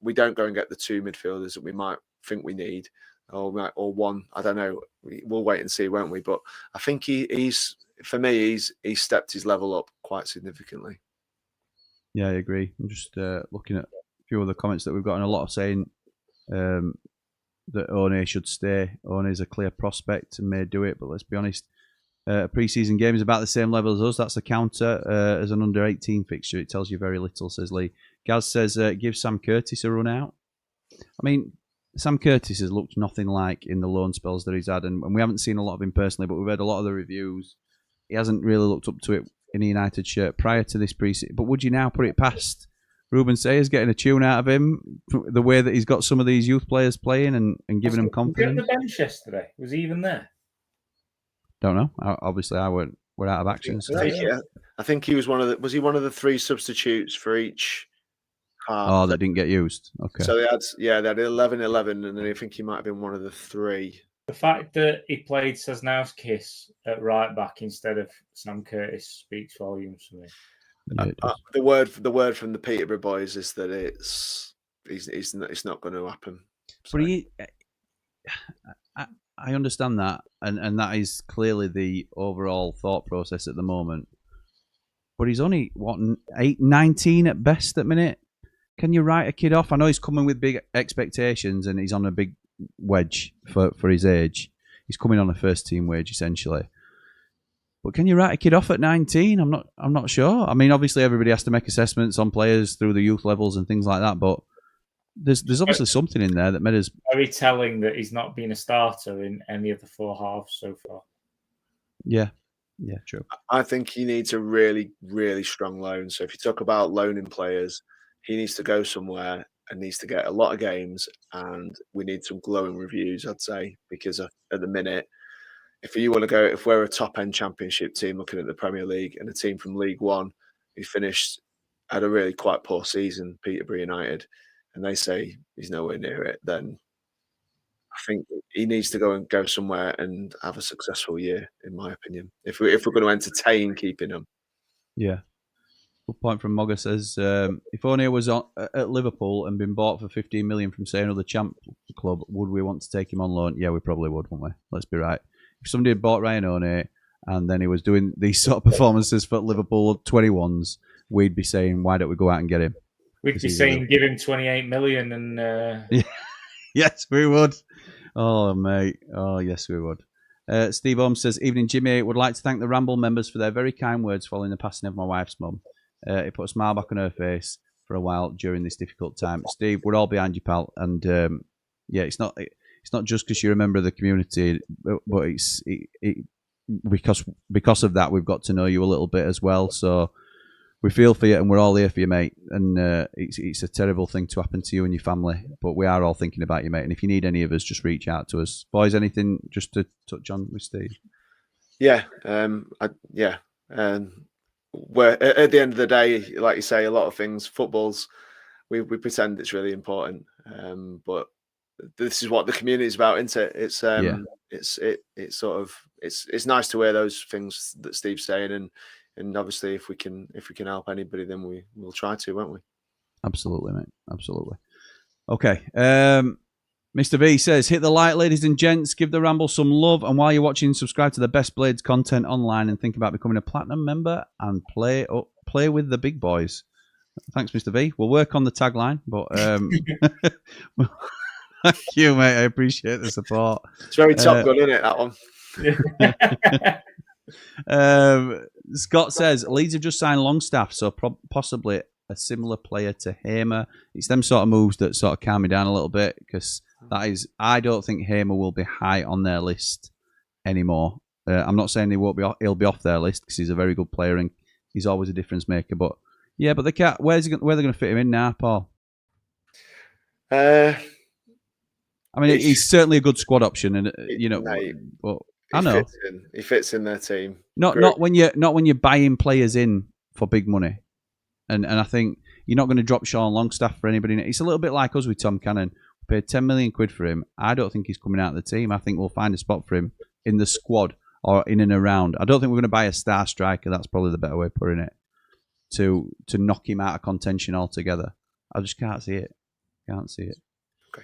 we don't go and get the 2 midfielders that we might think we need, or one. I don't know. We'll wait and see, won't we? But I think he's for me, he's stepped his level up quite significantly. Yeah, I agree. I'm just looking at a few of the comments that we've got, and a lot of saying that Oné should stay. Oné is a clear prospect and may do it, but let's be honest, a pre-season game is about the same level as us. That's a counter as an under-18 fixture. It tells you very little, says Lee. Gaz says, give Sam Curtis a run out. I mean, Sam Curtis has looked nothing like in the loan spells that he's had, and we haven't seen a lot of him personally, but we've heard a lot of the reviews. He hasn't really looked up to it in a United shirt prior to this pre-season. But would you now put it past Ruben Sayers getting a tune out of him, the way that he's got some of these youth players playing and giving them confidence? Was he on the bench yesterday? Was he even there? Don't know. Obviously, we're out of action. So. I think he was one of the. Was he one of the 3 substitutes for each? Oh, that didn't get used. Okay. So they had 11-11, and then I think he might have been one of the 3. The fact that he played Sasnow's Kiss at right back instead of Sam Curtis speaks volumes for me. Yeah, the word from the Peterborough boys is that it's not going to happen. So. But I understand that, and that is clearly the overall thought process at the moment. But he's only 19 at best at minute. Can you write a kid off? I know he's coming with big expectations, and he's on a big wedge for his age. He's coming on a first team wage essentially. But can you write a kid off at 19? I'm not sure. I mean, obviously everybody has to make assessments on players through the youth levels and things like that, but there's obviously something in there that made us very telling that he's not been a starter in any of the 4 halves so far. Yeah, true. I think he needs a really, really strong loan. So if you talk about loaning players, he needs to go somewhere and needs to get a lot of games, and we need some glowing reviews, I'd say, because at the minute, if we're a top-end championship team looking at the Premier League and a team from League One who had a really quite poor season, Peterborough United, and they say he's nowhere near it, then I think he needs to go somewhere and have a successful year, in my opinion, if we're going to entertain keeping him. Yeah. Good point from Mogger says, if Oné was at Liverpool and been bought for 15 million from, say, another champ club, would we want to take him on loan? Yeah, we probably would, wouldn't we? Let's be right. If somebody had bought Ryan Oné and then he was doing these sort of performances for Liverpool 21s, we'd be saying, why don't we go out and get him? We'd be saying, give him 28 million and... Yes, we would. Oh, mate. Oh, yes, we would. Steve Holmes says, evening, Jimmy. Would like to thank the Ramble members for their very kind words following the passing of my wife's mum. It put a smile back on her face for a while during this difficult time. Steve, we're all behind you, pal. And it's not just because you're a member of the community, but it's because of that we've got to know you a little bit as well. So we feel for you, and we're all here for you, mate. And it's a terrible thing to happen to you and your family, but we are all thinking about you, mate. And if you need any of us, just reach out to us, boys. Anything just to touch on with Steve? Where at the end of the day, like you say, a lot of things, footballs, we pretend it's really important, but this is what the community is about, isn't it? It's nice to hear those things that Steve's saying, and obviously if we can help anybody, then we'll try to, won't we? Absolutely, mate. Absolutely. Okay. Mr. V says, hit the like, ladies and gents. Give the Ramble some love. And while you're watching, subscribe to the Best Blades content online and think about becoming a Platinum member and play with the big boys. Thanks, Mr. V. We'll work on the tagline, but thank you, mate. I appreciate the support. It's very Top Gun, isn't it, that one? Scott says, Leeds have just signed Longstaff, so possibly a similar player to Hamer. It's them sort of moves that sort of calm me down a little bit, because I don't think Hamer will be high on their list anymore. I'm not saying he'll be off their list, because he's a very good player and he's always a difference maker. But yeah, but they can't. Where are they going to fit him in now, Paul? I mean, he's certainly a good squad option, and but I know he fits in their team. Not when you're buying players in for big money. And I think You're not going to drop Sean Longstaff for anybody. It's a little bit like us with Tom Cannon. We paid 10 million quid for him. I don't think he's coming out of the team. I think we'll find a spot for him in the squad or in and around. I don't think we're going to buy a star striker. That's probably the better way of putting it. To knock him out of contention altogether. I just can't see it. Can't see it.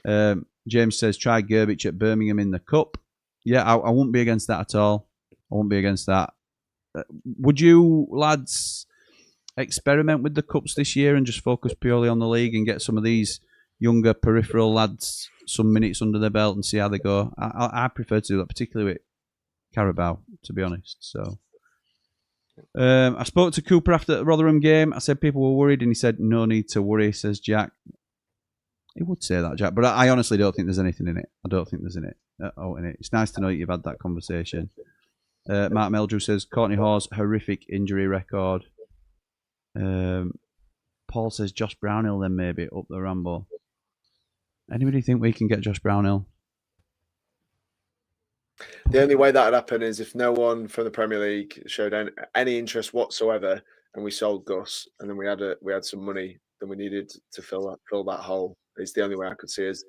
Okay. James says, try Gerbich at Birmingham in the Cup. Yeah, I wouldn't be against that at all. I wouldn't be against that. Would you, lads, experiment with the Cups this year and just focus purely on the league and get some of these younger peripheral lads some minutes under their belt and see how they go? I prefer to do that, particularly with Carabao, to be honest. So, I spoke to Cooper after the Rotherham game. I said people were worried, and he said, no need to worry, says Jack. He would say that, Jack, but I honestly don't think there's anything in it. I don't think there's in it. It's nice to know that you've had that conversation. Mark Meldrew says, Courtney Hawes, horrific injury record. Paul says, Josh Brownhill then maybe up the Ramble. Anybody think we can get Josh Brownhill? The only way that would happen is if no one from the Premier League showed any interest whatsoever, and we sold Gus, and then we had some money that we needed to fill that hole. It's the only way I could see us.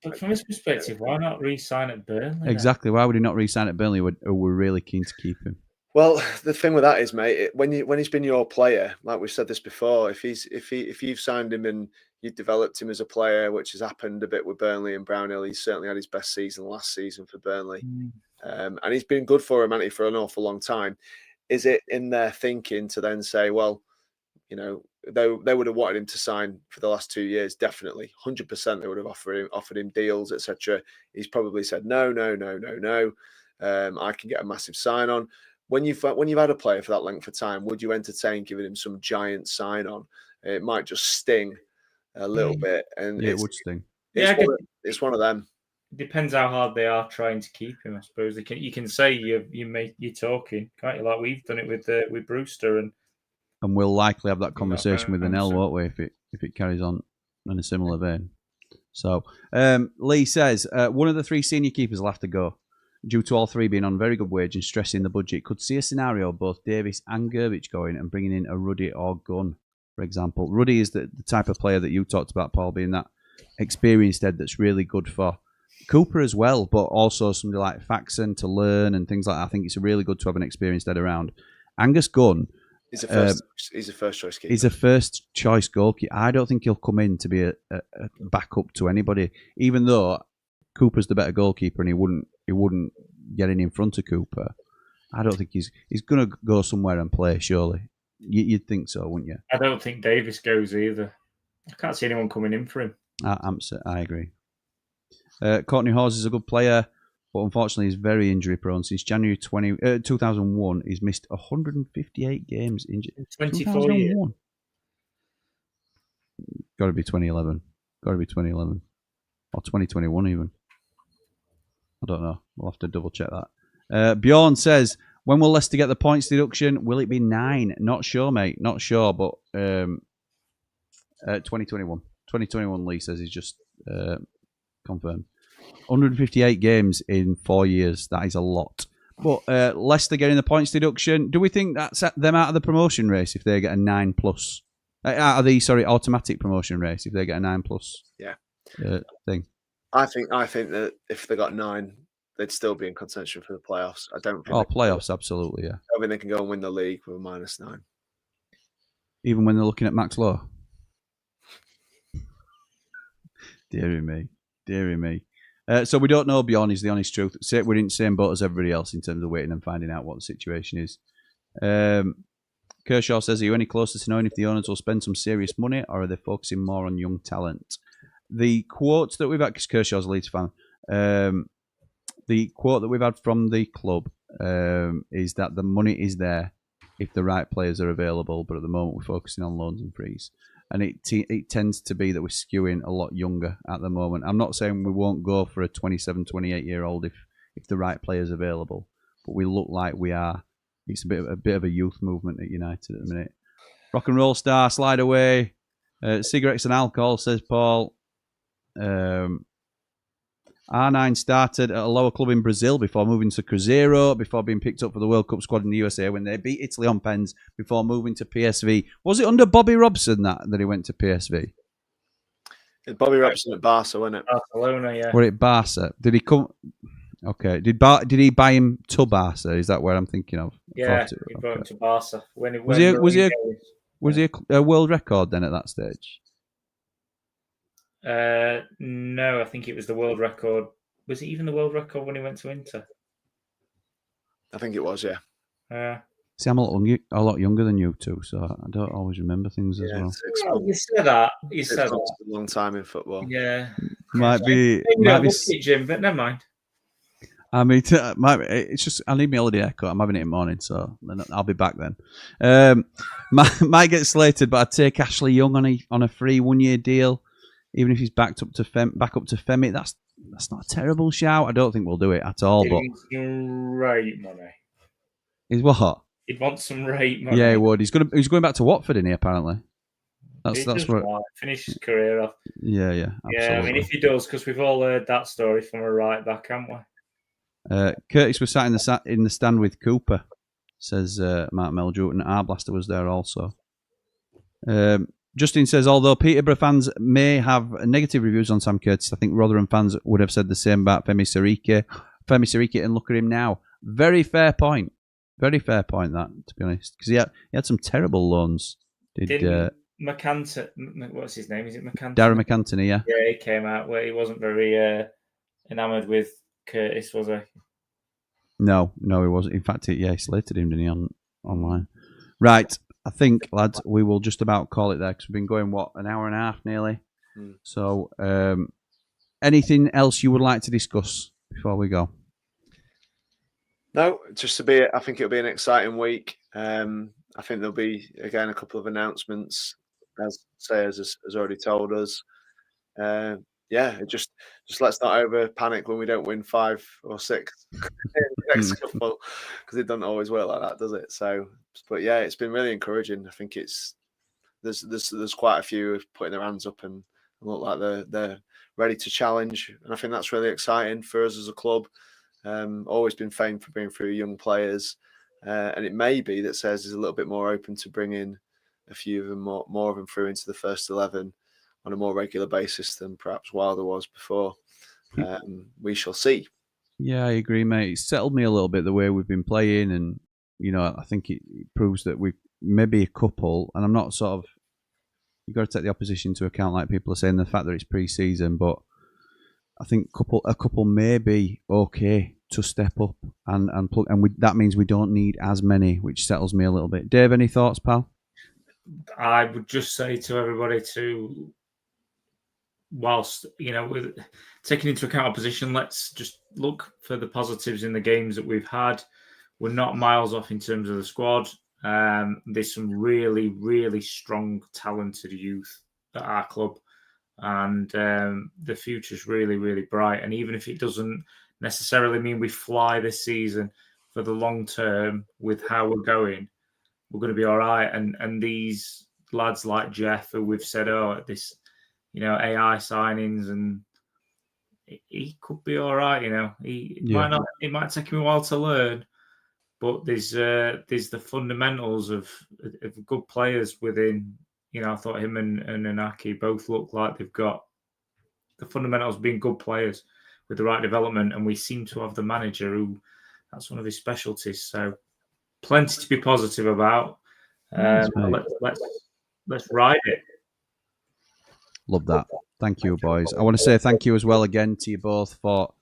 But from his perspective, why not re-sign at Burnley? Exactly. Why would he not re-sign at Burnley? We're really keen to keep him. Well, the thing with that is, mate, when he's been your player, like we've said this before, if you've signed him and you've developed him as a player, which has happened a bit with Burnley and Brownhill, he's certainly had his best season last season for Burnley, and he's been good for him, hasn't he, for an awful long time. Is it in their thinking to then say, well, you know, they would have wanted him to sign for the last 2 years, definitely, 100%. They would have offered him deals, etc. He's probably said no. I can get a massive sign on. When you've had a player for that length of time, would you entertain giving him some giant sign on? It might just sting a little bit, and it would sting. It's one of them. It depends how hard they are trying to keep him. I suppose you can say you're talking, can't you? Like we've done it with Brewster, and we'll likely have that conversation with Anel, won't we? If it carries on in a similar vein. So Lee says one of the 3 senior keepers will have to go due to all 3 being on very good wage and stressing the budget. Could see a scenario of both Davis and Gerbich going and bringing in a Ruddy or Gunn, for example. Ruddy is the type of player that you talked about, Paul, being that experienced head that's really good for Cooper as well, but also somebody like Faxon to learn and things like that. I think it's really good to have an experienced head around. Angus Gunn, he's a first choice keeper. He's a first choice goalkeeper. I don't think he'll come in to be a backup to anybody, even though Cooper's the better goalkeeper and he wouldn't get in front of Cooper. I don't think he's going to go somewhere and play, surely. You'd think so, wouldn't you? I don't think Davis goes either. I can't see anyone coming in for him. I agree. Courtney Hawes is a good player, but unfortunately he's very injury prone. Since January 2001, he's missed 158 games. 24 years. Got to be 2011. Got to be 2011. Or 2021 even. I don't know. We'll have to double check that. Bjorn says, when will Leicester get the points deduction? Will it be 9? Not sure, mate. Not sure, but 2021. 2021, Lee says he's just confirmed. 158 games in 4 years. That is a lot. But Leicester getting the points deduction. Do we think that set them out of the promotion race if they get a 9+? Out of the automatic promotion race if they get a 9+? Yeah. Thing. I think that if they got 9, they'd still be in contention for the playoffs. I don't think. Oh, playoffs, absolutely, yeah. I think they can go and win the league with a -9. Even when they're looking at Max Lowe. Deary me. So we don't know, Bjorn, is the honest truth. We're in the same boat as everybody else in terms of waiting and finding out what the situation is. Kershaw says, are you any closer to knowing if the owners will spend some serious money or are they focusing more on young talent? The quote that we've had, because Kershaw's a Leeds fan, the quote that we've had from the club is that the money is there if the right players are available, but at the moment we're focusing on loans and frees. And it tends to be that we're skewing a lot younger at the moment. I'm not saying we won't go for a 27, 28-year-old if the right player's available, but we look like we are. It's a bit of a youth movement at United at the minute. Rock and roll star, slide away. Cigarettes and alcohol, says Paul. R9 started at a lower club in Brazil before moving to Cruzeiro, before being picked up for the World Cup squad in the USA when they beat Italy on pens before moving to PSV. Was it under Bobby Robson that he went to PSV? It's Bobby Robson at Barca, wasn't it? Barcelona, yeah. Or at Barca? Did he come? Okay. Did he buy him to Barca? Is that where I'm thinking of? Yeah, he brought him to Barca. Was he a world record then at that stage? No, I think it was the world record. Was it even the world record when he went to Inter? I think it was, yeah. See, I'm a lot younger than you two, so I don't always remember things as well. You said that. You said that. A long time in football. Yeah. Might be Jim, but never mind. I mean, it's just I need my holiday haircut. I'm having it in the morning, so I'll be back then. Might get slated, but I'd take Ashley Young on a free 1 year deal, even if he's back up to Femi. That's not a terrible shout. I don't think we'll do it at all. But rate money. He's what? He'd want some rate money. Yeah, he would. He's going back to Watford, isn't he? Apparently. That's where finish his career off. Yeah, absolutely. Yeah, I mean, if he does, because we've all heard that story from a right back, haven't we? Curtis was sat in the stand with Cooper, says Mark Meldrew, and Arblaster was there also. Justin says, although Peterborough fans may have negative reviews on Sam Curtis, I think Rotherham fans would have said the same about Femi Siriki, and look at him now. Very fair point. Very fair point, that, to be honest. Because he had some terrible loans. McCanton, what's his name? Is it McCanton? Darren McAntony, yeah. Yeah, he came out where he wasn't very enamoured with Curtis, was he? No, he wasn't. In fact, he slated him, didn't he, online? Right, I think, lads, we will just about call it there because we've been going, an hour and a half nearly? So, anything else you would like to discuss before we go? No, I think it'll be an exciting week. I think there'll be, again, a couple of announcements, as Sayers has already told us. Just let's not over panic when we don't win 5 or 6 in the next couple, because it doesn't always work like that, does it? So, but yeah, it's been really encouraging. I think there's quite a few putting their hands up and look like they're ready to challenge, and I think that's really exciting for us as a club. Always been famed for bringing through young players, and it may be that Sayers is a little bit more open to bringing a few of them, more of them through into the first 11 on a more regular basis than perhaps Wilder was before. We shall see. Yeah, I agree, mate. It's settled me a little bit the way we've been playing, and I think it proves that we maybe a couple, and I'm not you've got to take the opposition into account, like people are saying, the fact that it's pre-season, but I think a couple may be okay to step up and that means we don't need as many, which settles me a little bit. Dave, any thoughts, pal? I would just say to everybody to, whilst with taking into account our position, let's just look for the positives in the games that we've had. We're not miles off in terms of the squad. There's some really, really strong, talented youth at our club. And the future's really, really bright. And even if it doesn't necessarily mean we fly this season, for the long term, with how we're going to be all right. And these lads like Jeff, who we've said, this, AI signings, and he could be all right. Might not. It might take him a while to learn, but there's the fundamentals of good players within. I thought him and Inaki both look like they've got the fundamentals of being good players with the right development, and we seem to have the manager who that's one of his specialties. So plenty to be positive about. Let's ride it. Love that. Thank you, boys. I want to say thank you as well again to you both for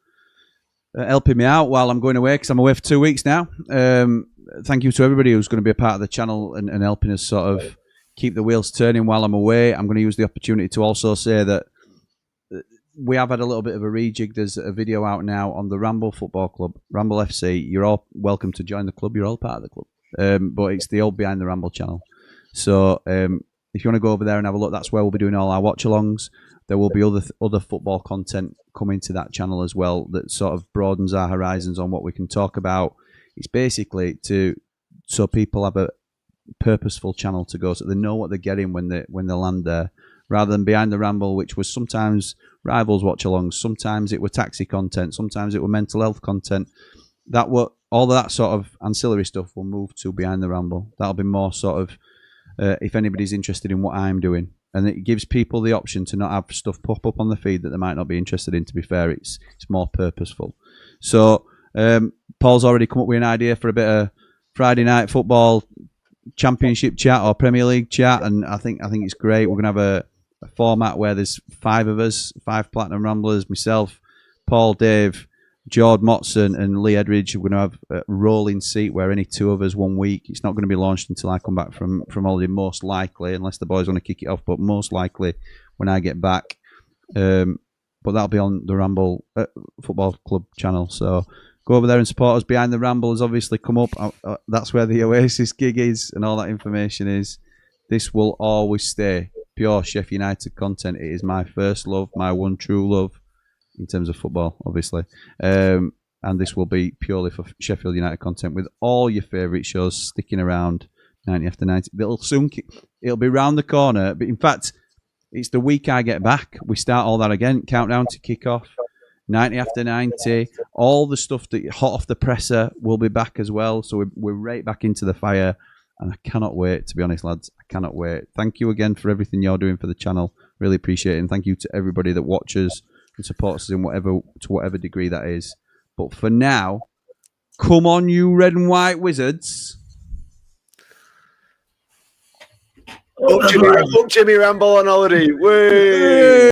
helping me out while I'm going away, because I'm away for 2 weeks now. Thank you to everybody who's going to be a part of the channel and helping us sort of keep the wheels turning while I'm away. I'm going to use the opportunity to also say that we have had a little bit of a rejig. There's a video out now on the Ramble Football Club, Ramble FC. You're all welcome to join the club. You're all part of the club. But it's the old Behind the Ramble channel. So if you want to go over there and have a look, that's where we'll be doing all our watch-alongs. There will be other football content coming to that channel as well that sort of broadens our horizons on what we can talk about. It's basically so people have a purposeful channel to go, so they know what they're getting when they land there, rather than Behind the Ramble, which was sometimes rivals watch-alongs, sometimes it were taxi content, sometimes it were mental health content. That were all of that sort of ancillary stuff will move to Behind the Ramble. That'll be more sort of if anybody's interested in what I'm doing. And it gives people the option to not have stuff pop up on the feed that they might not be interested in. To be fair, it's more purposeful. So Paul's already come up with an idea for a bit of Friday night football championship chat or Premier League chat, and I think it's great. We're gonna have a format where there's 5 of us, 5 Platinum Ramblers, myself, Paul, Dave, Jord Motson and Lee Edridge. We're going to have a rolling seat where any 2 of us 1 week. It's not going to be launched until I come back from holiday, most likely, unless the boys want to kick it off, but most likely when I get back. But that'll be on the Ramble Football Club channel. So go over there and support us. Behind the Ramble has obviously come up. That's where the Oasis gig is and all that information is. This will always stay pure Sheffield United content. It is my first love, my one true love. In terms of football, obviously. And this will be purely for Sheffield United content with all your favourite shows sticking around 90 after 90. It'll be round the corner. But in fact, it's the week I get back. We start all that again. Countdown to kick off. 90 after 90. All the stuff that hot off the presser will be back as well. So we're right back into the fire. And I cannot wait, to be honest, lads. I cannot wait. Thank you again for everything you're doing for the channel. Really appreciate it. And thank you to everybody that watches and supports us in whatever degree that is. But for now, come on, you red and white wizards. Up Jimmy Ramble on holiday. Whey!